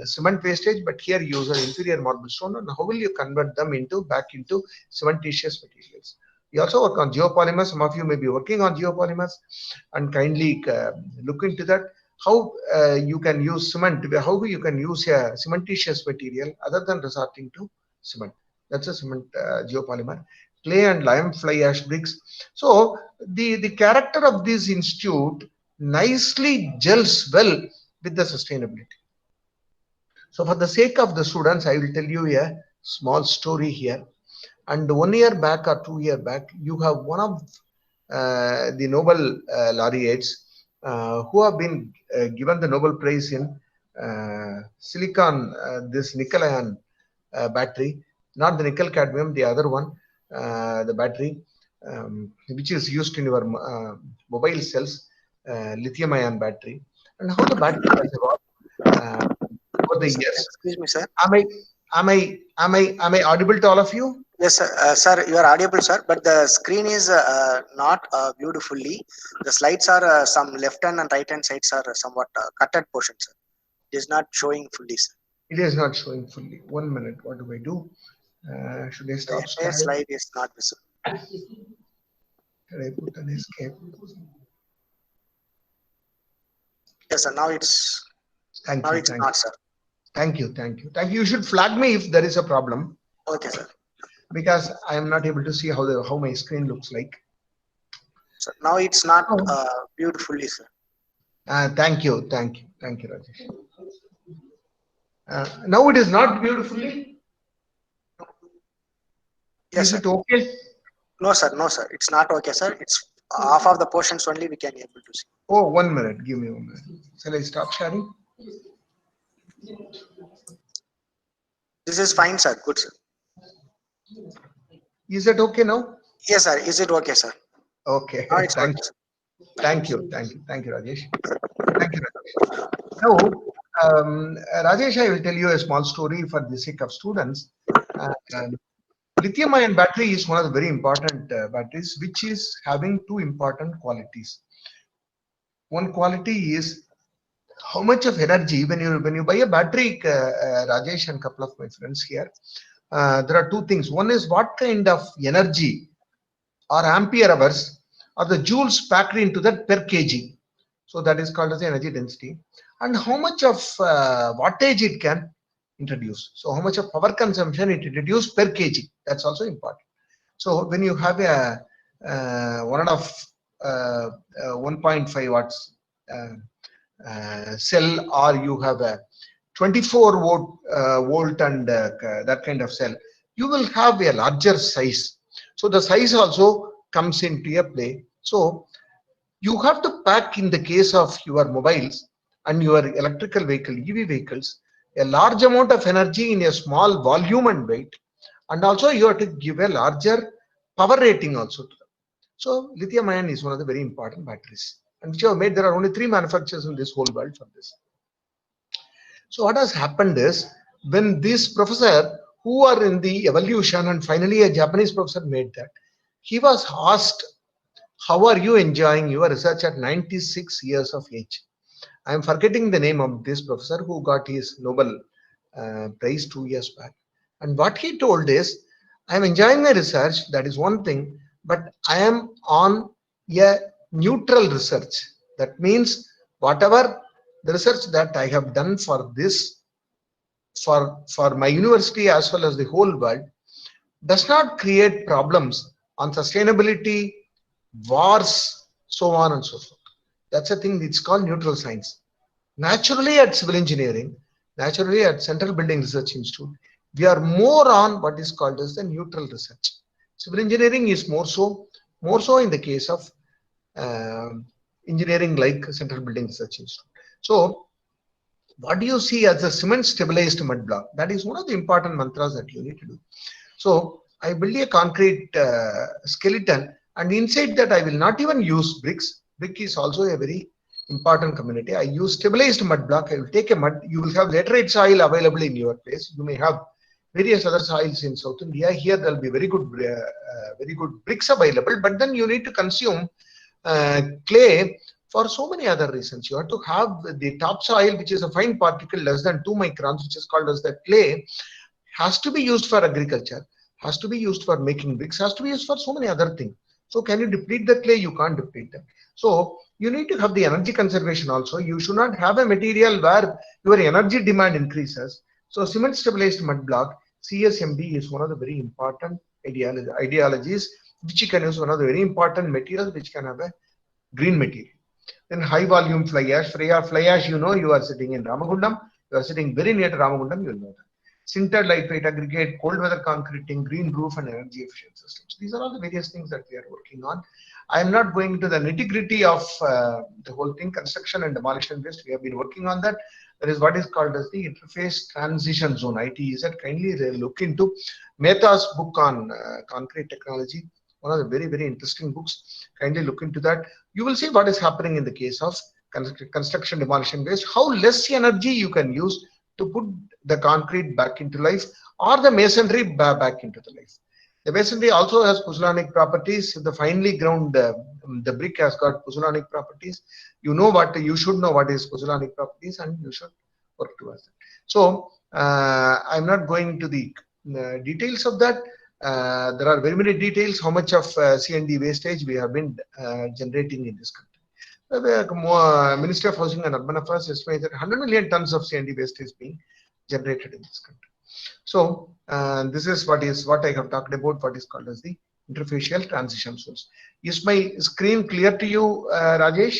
cement wastage, but here you use an inferior marble stone. And how will you convert them back into cementitious materials? We also work on geopolymers. Some of you may be working on geopolymers, and kindly look into that. How you can use cement, how you can use a cementitious material other than resorting to cement. That's a cement geopolymer. Clay and lime fly ash bricks. So the character of this institute nicely gels well with the sustainability. So for the sake of the students, I will tell you a small story here. And 1 year back or 2 years back, you have one of the Nobel laureates who have been given the Nobel Prize in silicon, this nickel ion battery, not the nickel cadmium, the other one, the battery, which is used in your mobile cells, lithium ion battery, and how the battery has evolved over the years. Excuse me, sir. Am I audible to all of you? Yes, sir. Sir, you are audible, sir. But the screen is not beautifully. The slides are some left hand and right hand sides are somewhat cutted portions, sir. It is not showing fully, sir. It is not showing fully. 1 minute. What do I do? Should I stop? The entire slide is not visible. Should I put an escape? Yes, sir. Now it's Thank you. it's Thank not, you. sir. Thank you. Thank you. Thank you. You should flag me if there is a problem, Okay, sir. because I am not able to see how my screen looks like. So now it's not Oh. beautifully, sir. Thank you. Thank you. Thank you, Rajesh. Now it is not beautifully. Yes, Is sir. it okay? No, sir. No, sir. It's not okay, sir. It's half of the portions only we can able to see. Oh, 1 minute. Give me 1 minute. Shall I stop sharing? This is fine, sir. Good, sir. Is it okay now? Yes, sir. Is it okay, sir? Okay. Now it's okay, Thank you. sir. Thank you. Thank you. Thank you, Rajesh. Thank you, Rajesh. Now, Rajesh, I will tell you a small story for the sake of students. Lithium-ion battery is one of the very important batteries, which is having two important qualities. One quality is how much of energy when you buy a battery, Rajesh and couple of my friends here. There are two things. One is what kind of energy or ampere hours or the joules packed into that per kg. So that is called as the energy density, and how much of wattage it can introduce. So how much of power consumption it introduces per kg. That's also important. So when you have a 1.5 watts cell, or you have a 24 volt and that kind of cell, you will have a larger size. So the size also comes into a play. So you have to pack, in the case of your mobiles and your electrical vehicle, EV vehicles, a large amount of energy in a small volume and weight, and also you have to give a larger power rating also to them. So lithium ion is one of the very important batteries, and which are made. There are only 3 manufacturers in this whole world for this. So what has happened is, when this professor who are in the evolution, and finally a Japanese professor made that, he was asked, how are you enjoying your research at 96 years of age? I am forgetting the name of this professor who got his Nobel Prize 2 years back. And what he told is, I am enjoying my research, that is one thing, but I am on a neutral research. That means whatever the research that I have done for this, for my university as well as the whole world, does not create problems on sustainability, wars, so on and so forth. That's a thing, it's called neutral science. Naturally at civil engineering, naturally at Central Building Research Institute, we are more on what is called as the neutral research. Civil engineering is more so in the case of engineering like Central Building Research Institute. So what do you see as a cement stabilized mud block? That is one of the important mantras that you need to do. So I build a concrete skeleton, and inside that I will not even use bricks. Brick is also a very important community. I use stabilized mud block. I will take a mud. You will have laterite soil available in your place. You may have various other soils in South India. Here there will be very good bricks available, but then you need to consume clay for so many other reasons. You have to have the topsoil, which is a fine particle less than 2 microns, which is called as the clay, has to be used for agriculture, has to be used for making bricks, has to be used for so many other things. So can you deplete the clay? You can't deplete them. So you need to have the energy conservation also. You should not have a material where your energy demand increases. So cement stabilized mud block, CSMB, is one of the very important ideologies which you can use, one of the very important materials which can have a green material. Then high volume fly ash. Fly ash, you know, you are sitting in Ramagundam, you are sitting very near to Ramagundam, you will know that. Sintered lightweight aggregate, cold weather concreting, green roof, and energy efficient systems. These are all the various things that we are working on. I am not going into the nitty gritty of the whole thing, construction and demolition waste. We have been working on that. There is what is called as the interface transition zone, ITEZ. Kindly look into Mehta's book on concrete technology. One of the very, very interesting books. Kindly look into that. You will see what is happening in the case of construction demolition waste, how less energy you can use to put the concrete back into life, or the masonry back into the life. The masonry also has pozzolanic properties. The finely ground the brick has got pozzolanic properties. You should know what is pozzolanic properties, and you should work towards it. So I'm not going into the details of that. there are very many details how much of C&D wastage we have been generating in this country. The Ministry of Housing and Urban Affairs estimates that 100 million tons of C&D waste is being generated in this country. So this is what I have talked about, what is called as the interfacial transition source. Is my screen clear to you, Rajesh?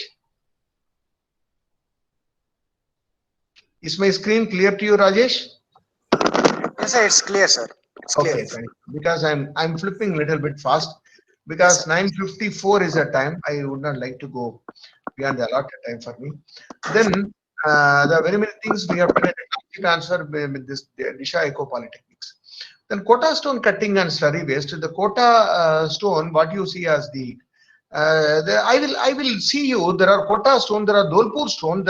Is my screen clear to you, Rajesh? Yes, sir, it's clear, sir. It's clear. Okay, fine. Because I'm flipping a little bit fast because 9:54 is the time. I would not like to go beyond the allotted time for me. Then there are very many things we have done a technology transfer with this Disha Eco Polytechnics. Then quota stone cutting and slurry waste. The quota stone, what you see as I will see you. There are quota stone, there are Dolpur stone,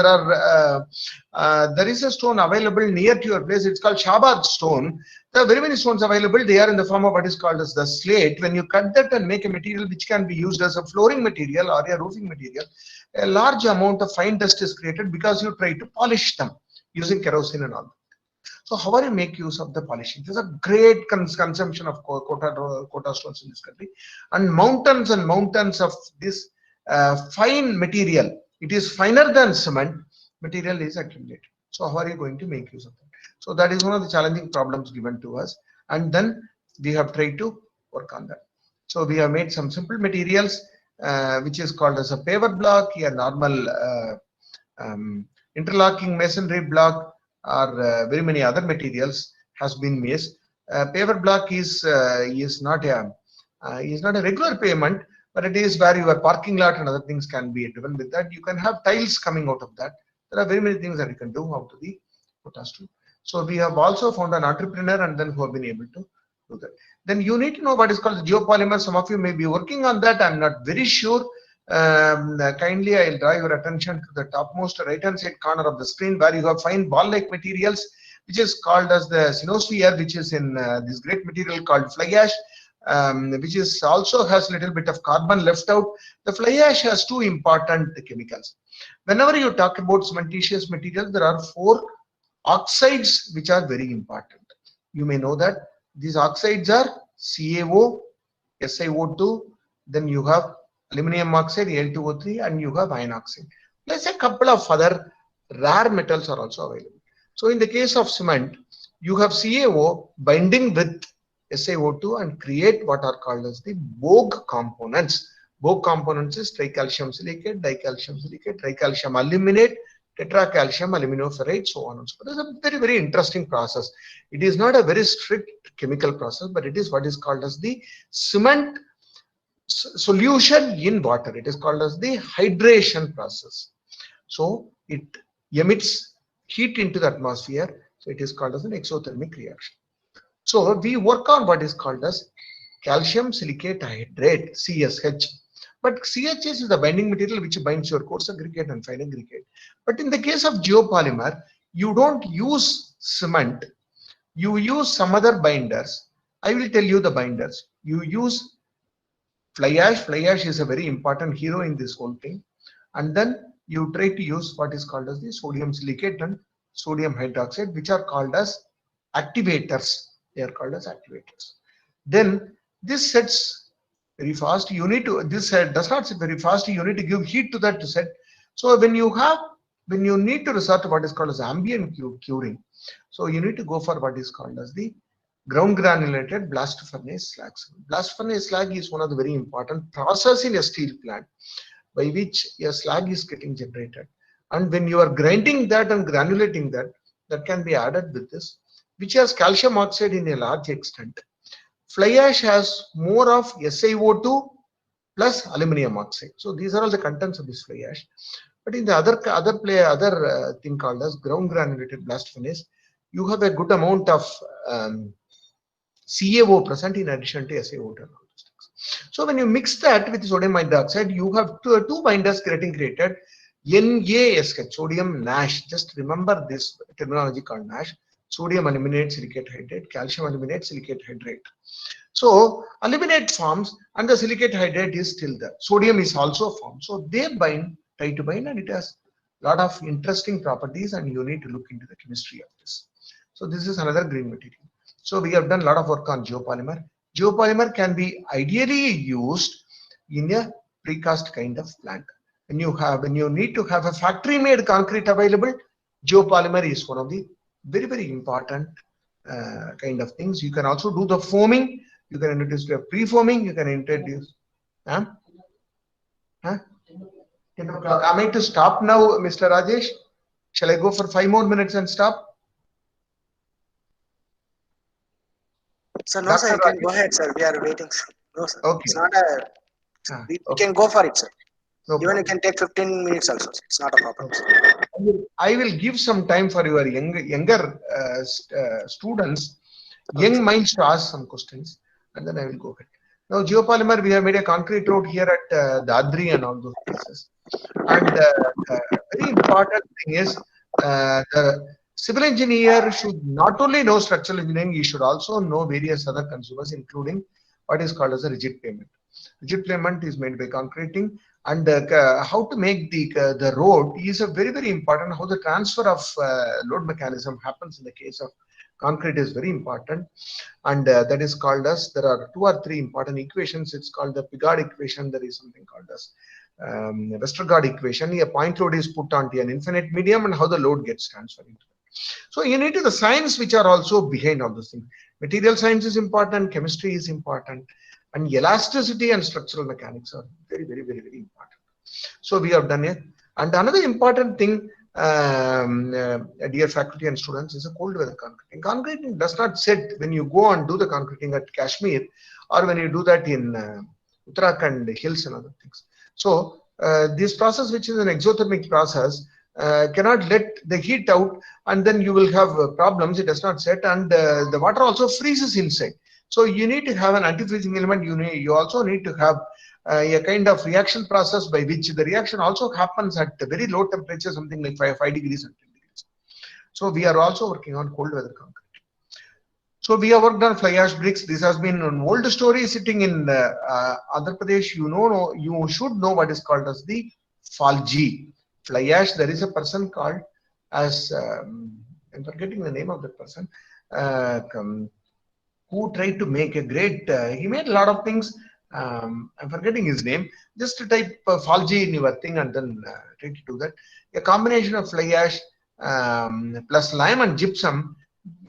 there is a stone available near to your place. It's called Shabad stone. There are very many stones available. They are in the form of what is called as the slate. When you cut that and make a material which can be used as a flooring material or a roofing material, a large amount of fine dust is created because you try to polish them using kerosene and all. So how do you make use of the polishing? There's a great consumption of quota stones in this country, and mountains of this fine material. It is finer than cement material is accumulated. So how are you going to make use of that? So that is one of the challenging problems given to us, and then we have tried to work on that. So we have made some simple materials which is called as a paver block, a normal interlocking masonry block, or very many other materials has been made. Paver block is not a regular payment, but it is where your parking lot and other things can be driven with that. You can have tiles coming out of that. There are very many things that you can do out of the quota stone. So we have also found an entrepreneur and then who have been able to do that. Then you need to know what is called the geopolymer. Some of you may be working on that. I'm not very sure. Kindly, I'll draw your attention to the topmost right-hand side corner of the screen where you have fine ball-like materials, which is called as the cyanosphere, which is in this great material called fly ash, which is also has a little bit of carbon left out. The fly ash has two important chemicals. Whenever you talk about cementitious materials, there are 4 oxides which are very important. You may know that these oxides are CaO, SiO2, then you have aluminum oxide, Al2O3, and you have iron oxide. Plus a couple of other rare metals are also available. So in the case of cement, you have CaO binding with SiO2 and create what are called as the Bogue components. Bogue components is tricalcium silicate, dicalcium silicate, tricalcium aluminate, tetracalcium aluminoferrate, so on and so forth. It's a very, very interesting process. It is not a very strict chemical process, but it is what is called as the cement solution in water. It is called as the hydration process. So it emits heat into the atmosphere. So it is called as an exothermic reaction. So we work on what is called as calcium silicate hydrate, CSH. But CHS is the binding material which binds your coarse aggregate and fine aggregate. But in the case of geopolymer, you don't use cement. You use some other binders. I will tell you the binders. You use fly ash. Fly ash is a very important hero in this whole thing. And then you try to use what is called as the sodium silicate and sodium hydroxide, which are called as activators. They are called as activators. Then this sets very fast. You need to, this does not set very fast. You need to give heat to that to set. So when you need to resort to what is called as ambient curing, so you need to go for what is called as the ground granulated blast furnace slags. Blast furnace slag is one of the very important process in a steel plant by which a slag is getting generated. And when you are grinding that and granulating that, that can be added with this, which has calcium oxide in a large extent. Fly ash has more of SiO2 plus aluminum oxide. So these are all the contents of this fly ash. But in the other thing called as ground granulated blast furnace, you have a good amount of CaO present in addition to SiO2 and all those things. So when you mix that with sodium hydroxide, you have two binders getting created. NaSH, sodium NaSH. Just remember this terminology called NaSH. Sodium aluminate silicate hydrate, calcium aluminate silicate hydrate. So aluminate forms and the silicate hydrate is still there. Sodium is also formed. So they bind, try to bind, and it has a lot of interesting properties, and you need to look into the chemistry of this. So this is another green material. So we have done a lot of work on geopolymer. Geopolymer can be ideally used in a precast kind of plant. When you need to have a factory made concrete available, geopolymer is one of the very, very important kind of things. You can also do the foaming. You can introduce the pre-foaming. You can introduce. 10 o'clock. Am I to stop now, Mr. Rajesh? Shall I go for 5 more minutes and stop? Sir, no, sir, you Dr. can go ahead, sir. We are waiting, sir. No, sir. Okay. It's not a. We Okay. can go for it, sir. No Even problem. you can take 15 minutes also, sir. It's not a problem, sir. I will give some time for your younger students, young minds to ask some questions, and then I will go ahead. Now, geopolymer, we have made a concrete road here at Dadri and all those places. And very important thing is the civil engineer should not only know structural engineering, he should also know various other consumers, including what is called as a rigid pavement. Rigid pavement is made by concreting, and how to make the road is a very, very important. How the transfer of load mechanism happens in the case of concrete is very important, and that is called as, there are 2 or 3 important equations. It's called the Pigard equation. There is something called as Westergaard equation. A point load is put onto an infinite medium and how the load gets transferred into it. So you need the science which are also behind all those things. Material science is important, chemistry is important, and elasticity and structural mechanics are very, very, very, very important. So we have done it. And another important thing, dear faculty and students, is a cold weather concreting. Concreting does not sit when you go and do the concreting at Kashmir, or when you do that in Uttarakhand hills and other things. So this process, which is an exothermic process, cannot let the heat out, and then you will have problems. It does not set, and the water also freezes inside. So you need to have an anti-freezing element. You also need to have a kind of reaction process by which the reaction also happens at a very low temperature, something like 5 degrees and 10 degrees. So we are also working on cold weather concrete. So we have worked on fly ash bricks. This has been an old story sitting in Andhra Pradesh. You should know what is called as the Falji. Fly ash, there is a person called as, I'm forgetting the name of that person, who tried to make a great, he made a lot of things. I'm forgetting his name. Just to type Falji in your thing and then try to do that. A combination of fly ash plus lime and gypsum.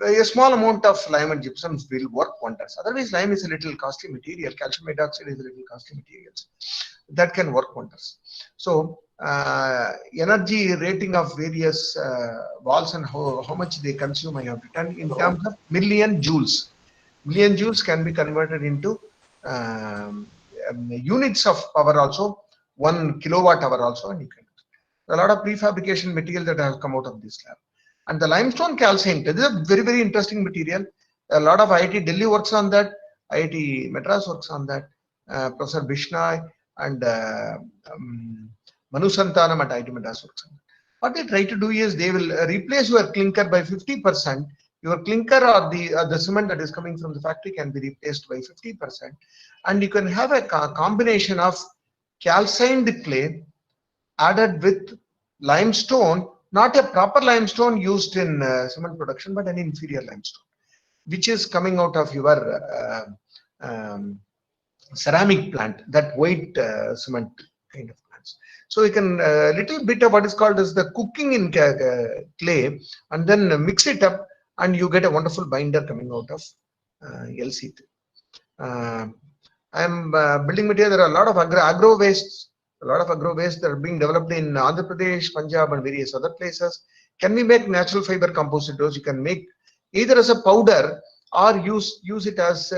A small amount of lime and gypsum will work wonders. Otherwise, lime is a little costly material. Calcium hydroxide is a little costly materials. That can work wonders. So, energy rating of various walls and how much they consume, I have written in terms of million joules. Million joules can be converted into units of power also, 1 kilowatt hour also, and you can. A lot of prefabrication material that have come out of this lab. And the limestone calcine, this is a very, very interesting material. A lot of IIT Delhi works on that. IIT Madras works on that. Professor Bishnoi and Manu Santanam at IIT Madras works on that. What they try to do is they will replace your clinker by 50%. Your clinker or the cement that is coming from the factory can be replaced by 50%. And you can have a combination of calcined clay added with limestone, not a proper limestone used in cement production, but an inferior limestone, which is coming out of your ceramic plant, that white cement kind of plants. So you can little bit of what is called as the cooking in clay, and then mix it up, and you get a wonderful binder coming out of LC3. I'm building material. There are a lot of agro wastes. A lot of agro waste that are being developed in Andhra Pradesh, Punjab, and various other places. Can we make natural fiber composite doors? You can make either as a powder or use it as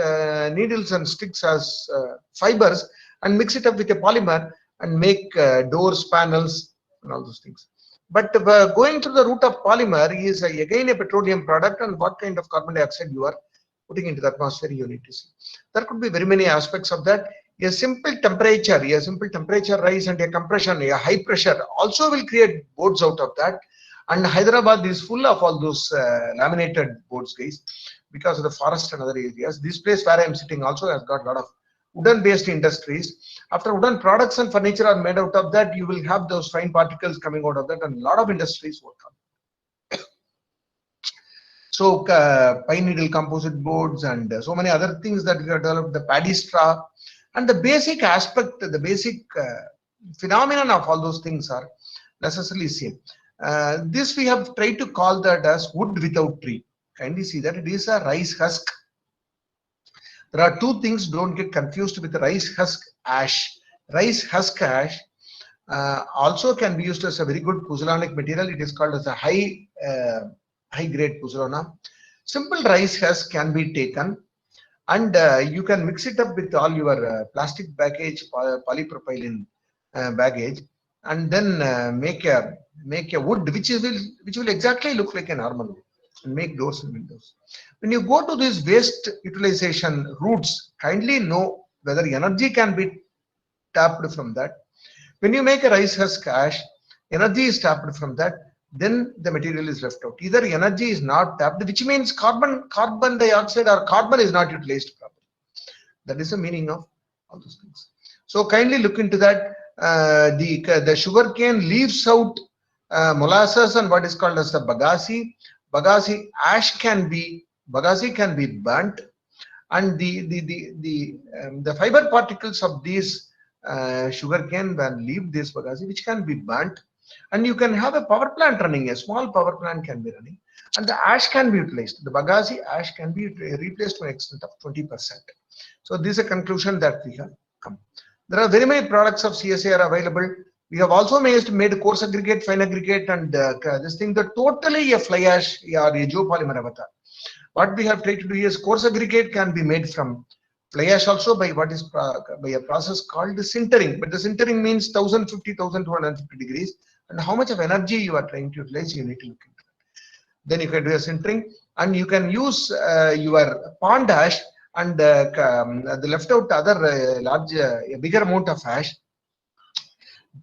needles and sticks as fibers, and mix it up with a polymer and make doors, panels, and all those things. But going through the route of polymer is again a petroleum product, and what kind of carbon dioxide you are putting into the atmosphere, you need to see. There could be very many aspects of that. A simple temperature rise and a compression, a high pressure also will create boards out of that. And Hyderabad is full of all those laminated boards, guys, because of the forest and other areas. This place where I am sitting also has got a lot of wooden based industries. After wooden products and furniture are made out of that, you will have those fine particles coming out of that, and a lot of industries work on. So pine needle composite boards and so many other things that we have developed, the paddy straw, and the basic aspect, the basic phenomenon of all those things are necessarily same. This we have tried to call that as wood without tree. Kindly see that it is a rice husk. There are two things, don't get confused with the rice husk ash. Rice husk ash also can be used as a very good pozzolanic material. It is called as a high grade pozzolana. Simple rice husk can be taken and you can mix it up with all your plastic baggage, polypropylene baggage, and then make a wood which will exactly look like a normal wood, and make doors and windows. When you go to these waste utilization routes, kindly know whether energy can be tapped from that. When you make a rice husk ash, energy is tapped from that, then the material is left out. Either energy is not tapped, which means carbon dioxide or carbon is not utilized properly. That is the meaning of all those things. So kindly look into that. The sugarcane leaves out molasses and what is called as the bagasse. Bagasse ash can be burnt, and the fiber particles of these sugarcane will leave this bagasse, which can be burnt, and you can have a power plant running. A small power plant can be running, and the ash can be replaced. The bagasse ash can be replaced to an extent of 20%. So this is a conclusion that we have come. There are very many products of CSIR available. We have also made coarse aggregate, fine aggregate, and this thing, the totally a fly ash or a geopolymer avatar. What we have tried to do is coarse aggregate can be made from fly ash also by by a process called the sintering. But the sintering means 1050, 1250 degrees, and how much of energy you are trying to utilize, you need to look into that. Then you can do a sintering, and you can use your pond ash and the left out other a bigger amount of ash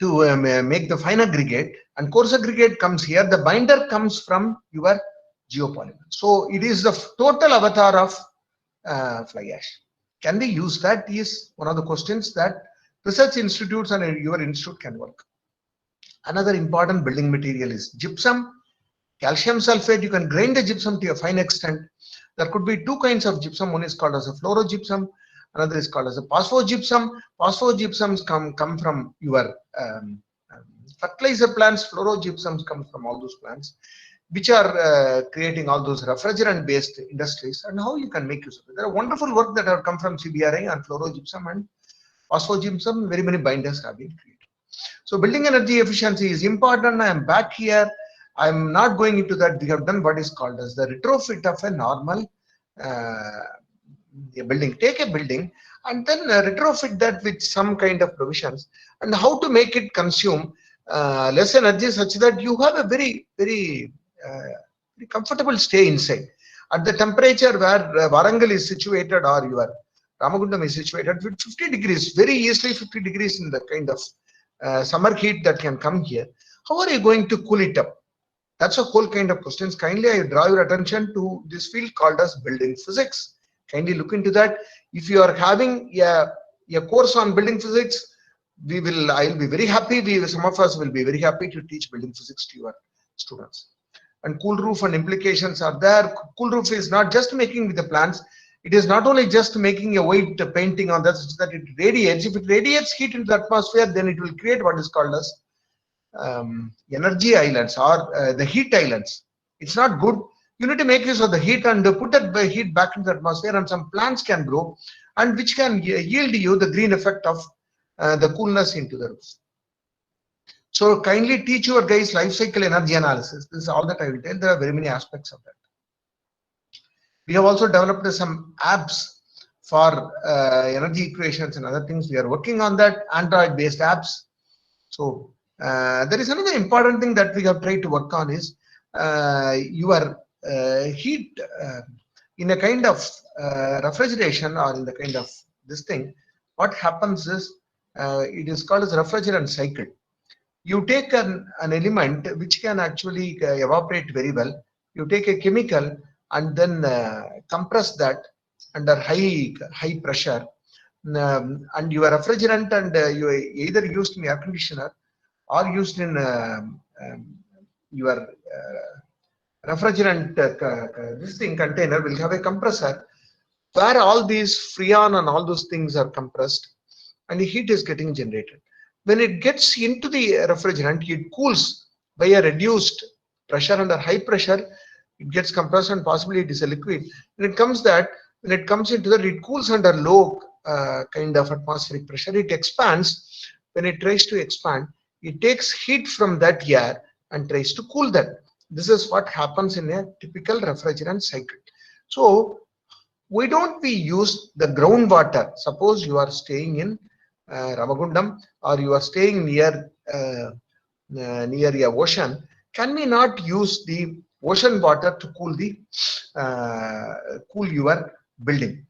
to make the fine aggregate, and coarse aggregate comes here. The binder comes from your geopolymer. So it is the total avatar of fly ash. Can we use that? Is one of the questions that research institutes and your institute can work. Another important building material is gypsum. Calcium sulfate, you can grind the gypsum to a fine extent. There could be two kinds of gypsum. One is called as a fluorogypsum, another is called as a phosphogypsum. Phosphogypsums come from your fertilizer plants. Fluorogypsums come from all those plants which are creating all those refrigerant based industries, and how you can make use of it. There are wonderful work that have come from CBRI on fluorogypsum and phosphogypsum. Very many binders have been created. So building energy efficiency is important. I am back here. I am not going into that. We have done what is called as the retrofit of a normal building. Take a building and then retrofit that with some kind of provisions, and how to make it consume less energy such that you have a very comfortable stay inside. At the temperature where Warangal is situated or your Ramagundam is situated, with 50 degrees, very easily 50 degrees in the kind of summer heat that can come here, how are you going to cool it up? That's a whole kind of questions. Kindly I draw your attention to this field called as building physics. Kindly look into that. If you are having a course on building physics, I'll be very happy. Some of us will be very happy to teach building physics to your students. And cool roof and implications are there. Cool roof is not just making with the plants. It is not only just making a white painting on that, such that it radiates. If it radiates heat into the atmosphere, then it will create what is called as energy islands or the heat islands. It's not good. You need to make use of the heat and put that heat back into the atmosphere, and some plants can grow, and which can yield you the green effect of the coolness into the roof. So kindly teach your guys life cycle energy analysis. This is all that I will tell. There are very many aspects of that. We have also developed some apps for energy equations and other things. We are working on that, Android based apps. So there is another important thing that we have tried to work on is your heat in a kind of refrigeration or in the kind of this thing. What happens is it is called as refrigerant cycle. You take an element which can actually evaporate very well. You take a chemical and then compress that under high pressure, and your refrigerant and you either used in air conditioner or used in your refrigerant this thing container will have a compressor where all these freon and all those things are compressed and the heat is getting generated. When it gets into the refrigerant, it cools by a reduced pressure. Under high pressure, it gets compressed and possibly it is a liquid. When it comes into that, it cools under low kind of atmospheric pressure. It expands. When it tries to expand, it takes heat from that air and tries to cool that. This is what happens in a typical refrigerant cycle. So why don't we use the groundwater? Suppose you are staying in Ramagundam or you are staying near a ocean. Can we not use the ocean water to cool your building?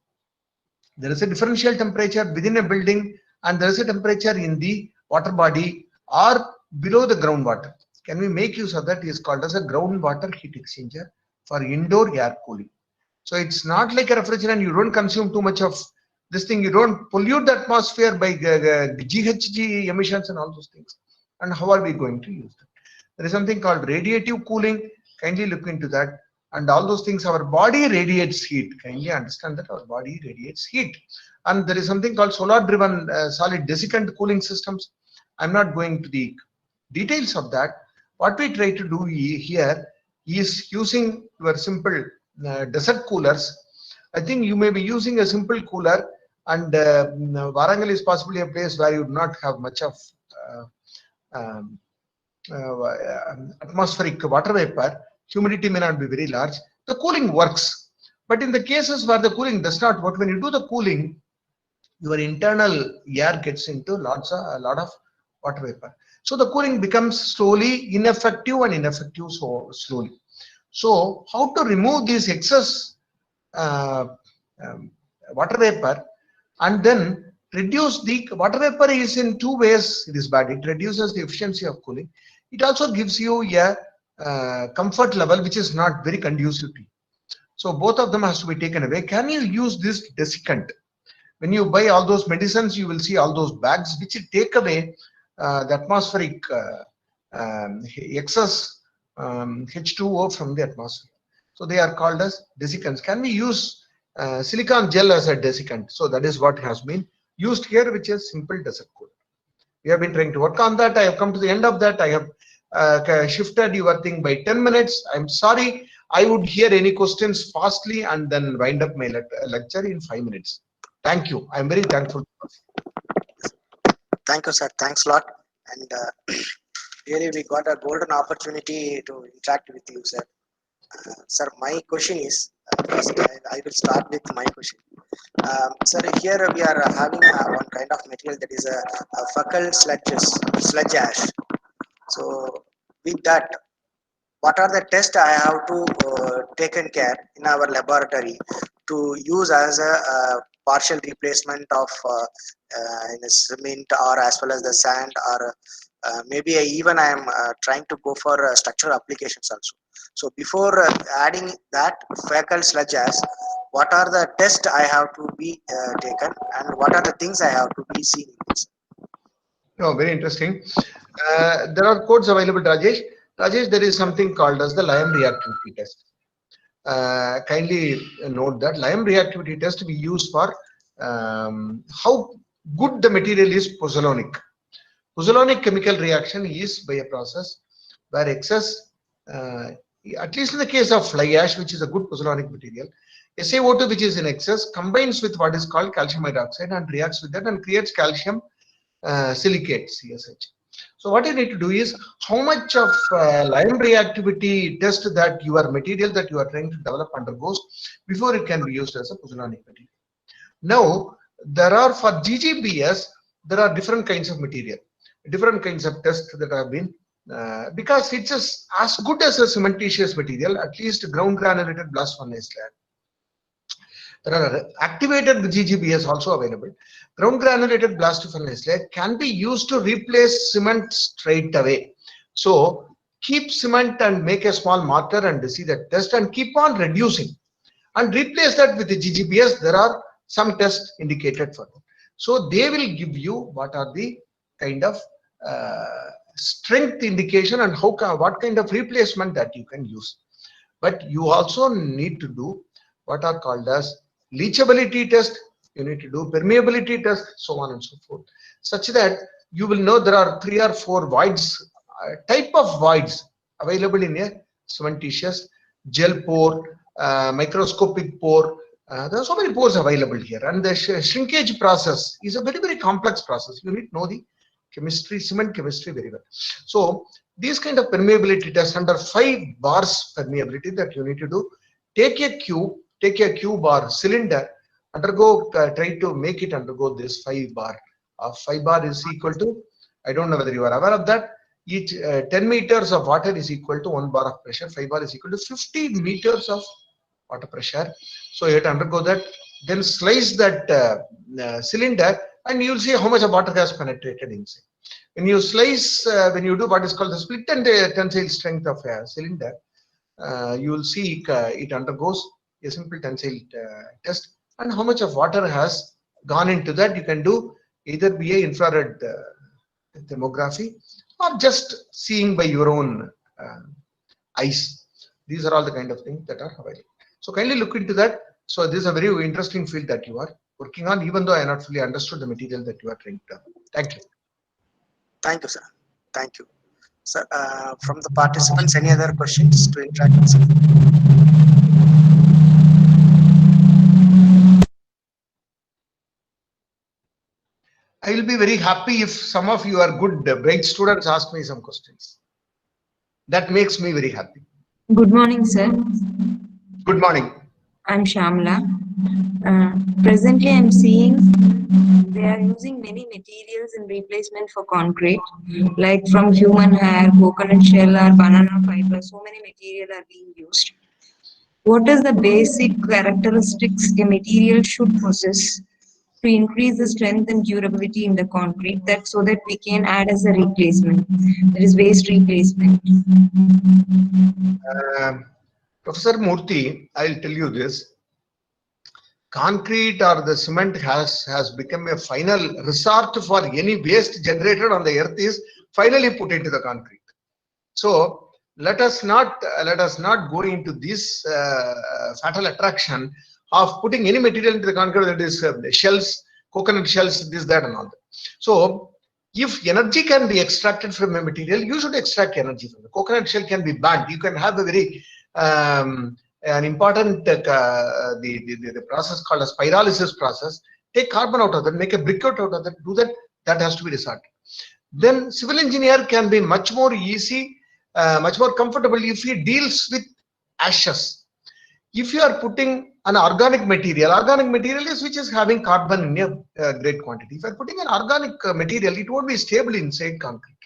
There is a differential temperature within a building and there is a temperature in the water body or below the groundwater. Can we make use of that? It is called as a groundwater heat exchanger for indoor air cooling. So it's not like a refrigerant. You don't consume too much of this thing. You don't pollute the atmosphere by GHG emissions and all those things. And how are we going to use that? There is something called radiative cooling. Kindly look into that. And all those things, our body radiates heat. Kindly understand that our body radiates heat. And there is something called solar-driven solid desiccant cooling systems. I'm not going to the details of that. What we try to do here is using your simple desert coolers. I think you may be using a simple cooler, and Warangal is possibly a place where you do not have much of atmospheric water vapor. Humidity may not be very large. The cooling works, but in the cases where the cooling does not work, when you do the cooling, your internal air gets into a lot of water vapor. So the cooling becomes slowly ineffective so slowly. So how to remove this excess water vapor and then reduce the water vapor is in two ways. It is bad. It reduces the efficiency of cooling. It also gives you a comfort level which is not very conducive to you. So both of them has to be taken away. Can you use this desiccant? When you buy all those medicines, you will see all those bags which take away the atmospheric excess H2O from the atmosphere. So they are called as desiccants. Can we use silicon gel as a desiccant? So that is what has been used here, which is simple desert cooler. We have been trying to work on that. I have come to the end of that. I have shifted your thing by 10 minutes. I'm sorry. I would hear any questions fastly and then wind up my lecture in 5 minutes. Thank you. I'm very thankful. Thank you, sir. Thanks a lot. And really, we got a golden opportunity to interact with you, sir. Sir, my question is, first I will start with my question. Sir, here we are having one kind of material that is a fecal sludge ash. So with that, what are the tests I have to taken care in our laboratory to use as a partial replacement of in a cement or as well as the sand, or maybe even I am trying to go for structural applications also. So before adding that fecal sludge ash, what are the tests I have to be taken, and what are the things I have to be seen in this? Oh, very interesting. There are codes available, Rajesh. Rajesh, there is something called as the Lyme reactivity test. Kindly note that Lyme reactivity test we use for how good the material is pozzolanic. Pozzolanic chemical reaction is by a process where excess, at least in the case of fly ash, which is a good pozzolanic material, SaO2 which is in excess combines with what is called calcium hydroxide and reacts with that and creates calcium silicate, CSH. So what you need to do is how much of Lyme reactivity test that your material that you are trying to develop undergoes before it can be used as a pozzolanic material. Now, there are for GGBS, there are different kinds of material, different kinds of tests that have been, because it's as good as a cementitious material, at least ground granulated blast furnace layer. There are activated GGBS also available. Ground granulated blast furnace layer can be used to replace cement straight away. So keep cement and make a small mortar and see the test and keep on reducing and replace that with the GGBS. There are some tests indicated for that. So they will give you what are the kind of strength indication and what kind of replacement that you can use. but you also need to do what are called as leachability test, you need to do permeability test, so on and so forth, such that you will know there are 3 or 4 voids, type of voids available in a cementitious: gel pore, microscopic pore. There are so many pores available here, and the shrinkage process is a very, very complex process. You need to know the chemistry, cement chemistry very well. So these kind of permeability tests under 5 bars permeability that you need to do. Take a cube or cylinder, undergo, try to make it undergo this 5 bar. 5 bar is equal to, I don't know whether you are aware of that, each 10 meters of water is equal to 1 bar of pressure. 5 bar is equal to 50 meters of water pressure. So you have to undergo that, then slice that cylinder, and you will see how much of water has penetrated inside. When you slice, when you do what is called the split and tensile strength of a cylinder, you will see it undergoes a simple tensile test, and how much of water has gone into that. You can do either via infrared thermography or just seeing by your own eyes. These are all the kind of things that are available. So kindly look into that. So this is a very interesting field that you are working on, even though I have not fully understood the material that you are trying to. Thank you. Thank you, sir. Thank you. Sir, from the participants, any other questions to interact with? I will be very happy if some of you are good, bright students ask me some questions. That makes me very happy. Good morning, sir. Good morning. I'm Shamla. Presently, I'm seeing they are using many materials in replacement for concrete, like from human hair, coconut shell, or banana fiber. So many material are being used. What is the basic characteristics a material should possess to increase the strength and durability in the concrete, that so that we can add as a replacement, that is waste replacement? Professor Murthy, I'll tell you this. Concrete or the cement has become a final resort for any waste generated on the earth is finally put into the concrete. So let us not go into this fatal attraction of putting any material into the concrete, that is shells, coconut shells, this, that, and all that. So if energy can be extracted from a material, you should extract energy from it. Coconut shell can be burnt. You can have a very an important the process called a pyrolysis process. Take carbon out of that, make a briquette out of that. Do that. That has to be resorted. Then civil engineer can be much more easy, much more comfortable if he deals with ashes. If you are putting an organic material is which is having carbon in a great quantity. If you are putting an organic material, it won't be stable inside concrete.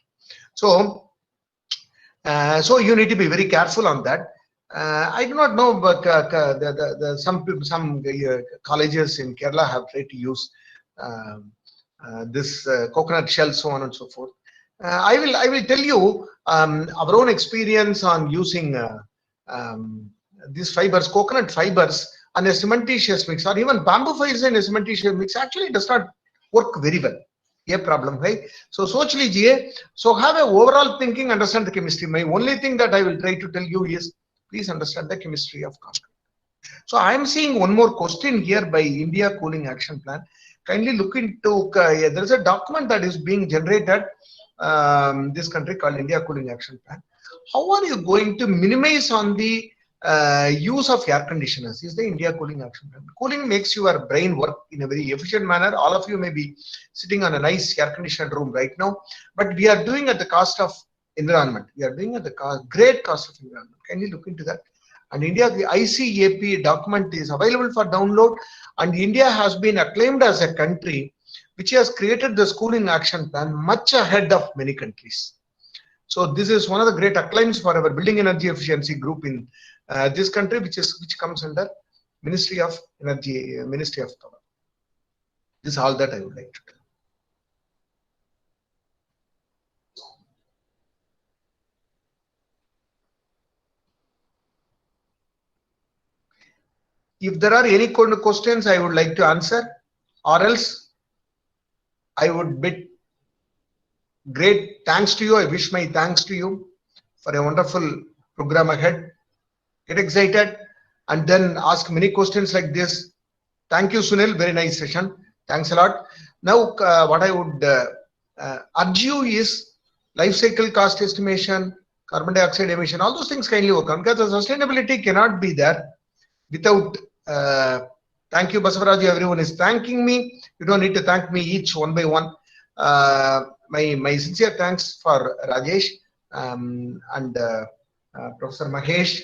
So, so you need to be very careful on that. I do not know, but some colleges in Kerala have tried to use this coconut shell, so on and so forth. I will tell you our own experience on using these fibers, coconut fibers, and a cementitious mix, or even bamboo fibers in a cementitious mix. Actually, it does not work very well. A problem, right? So soch lijiye. So have a overall thinking, understand the chemistry. My only thing that I will try to tell you is, please understand the chemistry of concrete. So I am seeing one more question here by India Cooling Action Plan. Kindly look into, there is a document that is being generated this country called India Cooling Action Plan. How are you going to minimize on the use of air conditioners? Is the India Cooling Action Plan. Cooling makes your brain work in a very efficient manner. All of you may be sitting on a nice air conditioned room right now, but we are doing at the cost of environment. We are doing at the great cost of environment. Can you look into that? And India, the ICAP document is available for download, and India has been acclaimed as a country which has created this cooling action plan much ahead of many countries. So this is one of the great acclaims for our building energy efficiency group in this country, which comes under Ministry of Energy, Ministry of Power. This is all that I would like to tell. If there are any questions, I would like to answer, or else I would bid great thanks to you. I wish my thanks to you for a wonderful program ahead. get excited, and then ask many questions like this. Thank you, Sunil. Very nice session. Thanks a lot. Now, what I would urge you is life cycle cost estimation, carbon dioxide emission, all those things kindly work on, because the sustainability cannot be there without. Thank you, Basavaraju. Everyone is thanking me. You don't need to thank me each one by one. My sincere thanks for Rajesh and Professor Mahesh,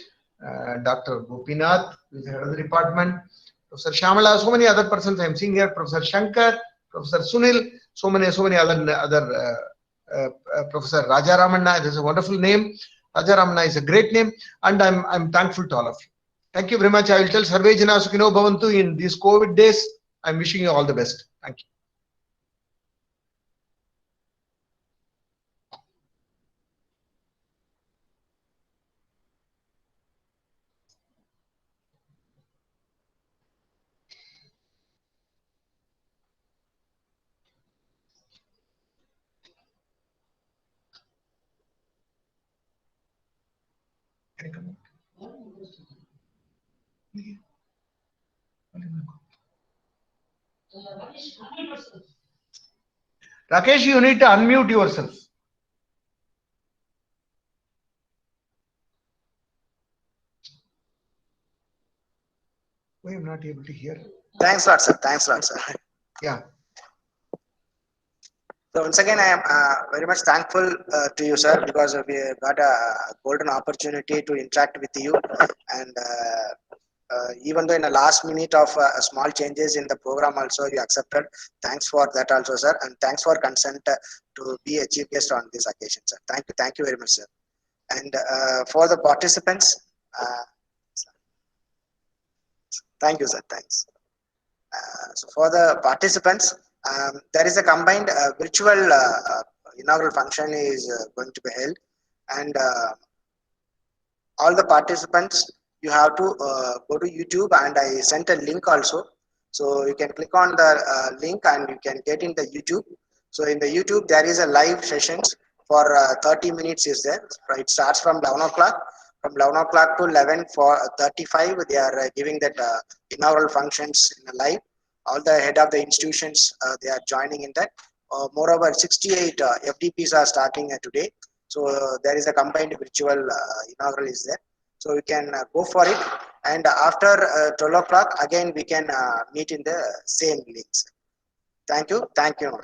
Dr. Gopinath, who is the head of the department, Professor Shamala, so many other persons I am seeing here, Professor Shankar, Professor Sunil, so many other Professor Raja Ramanna. This is a wonderful name. Raja Ramanna is a great name, and I'm thankful to all of you. Thank you very much. I will tell Sarve Jana Sukhino Bhavantu in these COVID days. I'm wishing you all the best. Thank you. Rakesh, you need to unmute yourself. Why am I not able to hear? Thanks a lot, sir. Thanks a lot, sir. Yeah. So once again, I am very much thankful to you, sir, because we got a golden opportunity to interact with you. And even though in the last minute of small changes in the program also you accepted, thanks for that also, sir. And thanks for consent to be a chief guest on this occasion, sir. Thank you very much, sir. And for the participants, thank you, sir. Thanks. So for the participants, there is a combined virtual inaugural function is going to be held, and all the participants, you have to go to YouTube, and I sent a link also, so you can click on the link and you can get in the YouTube. So in the YouTube there is a live sessions for 30 minutes is there. It starts from 11 o'clock. From 11 o'clock to 11:35 they are giving that inaugural functions in live. All the head of the institutions they are joining in that. Moreover, 68 FDPs are starting today. So there is a combined virtual inaugural is there. So we can go for it. And after 12 o'clock again we can meet in the same links. Thank you. Thank you.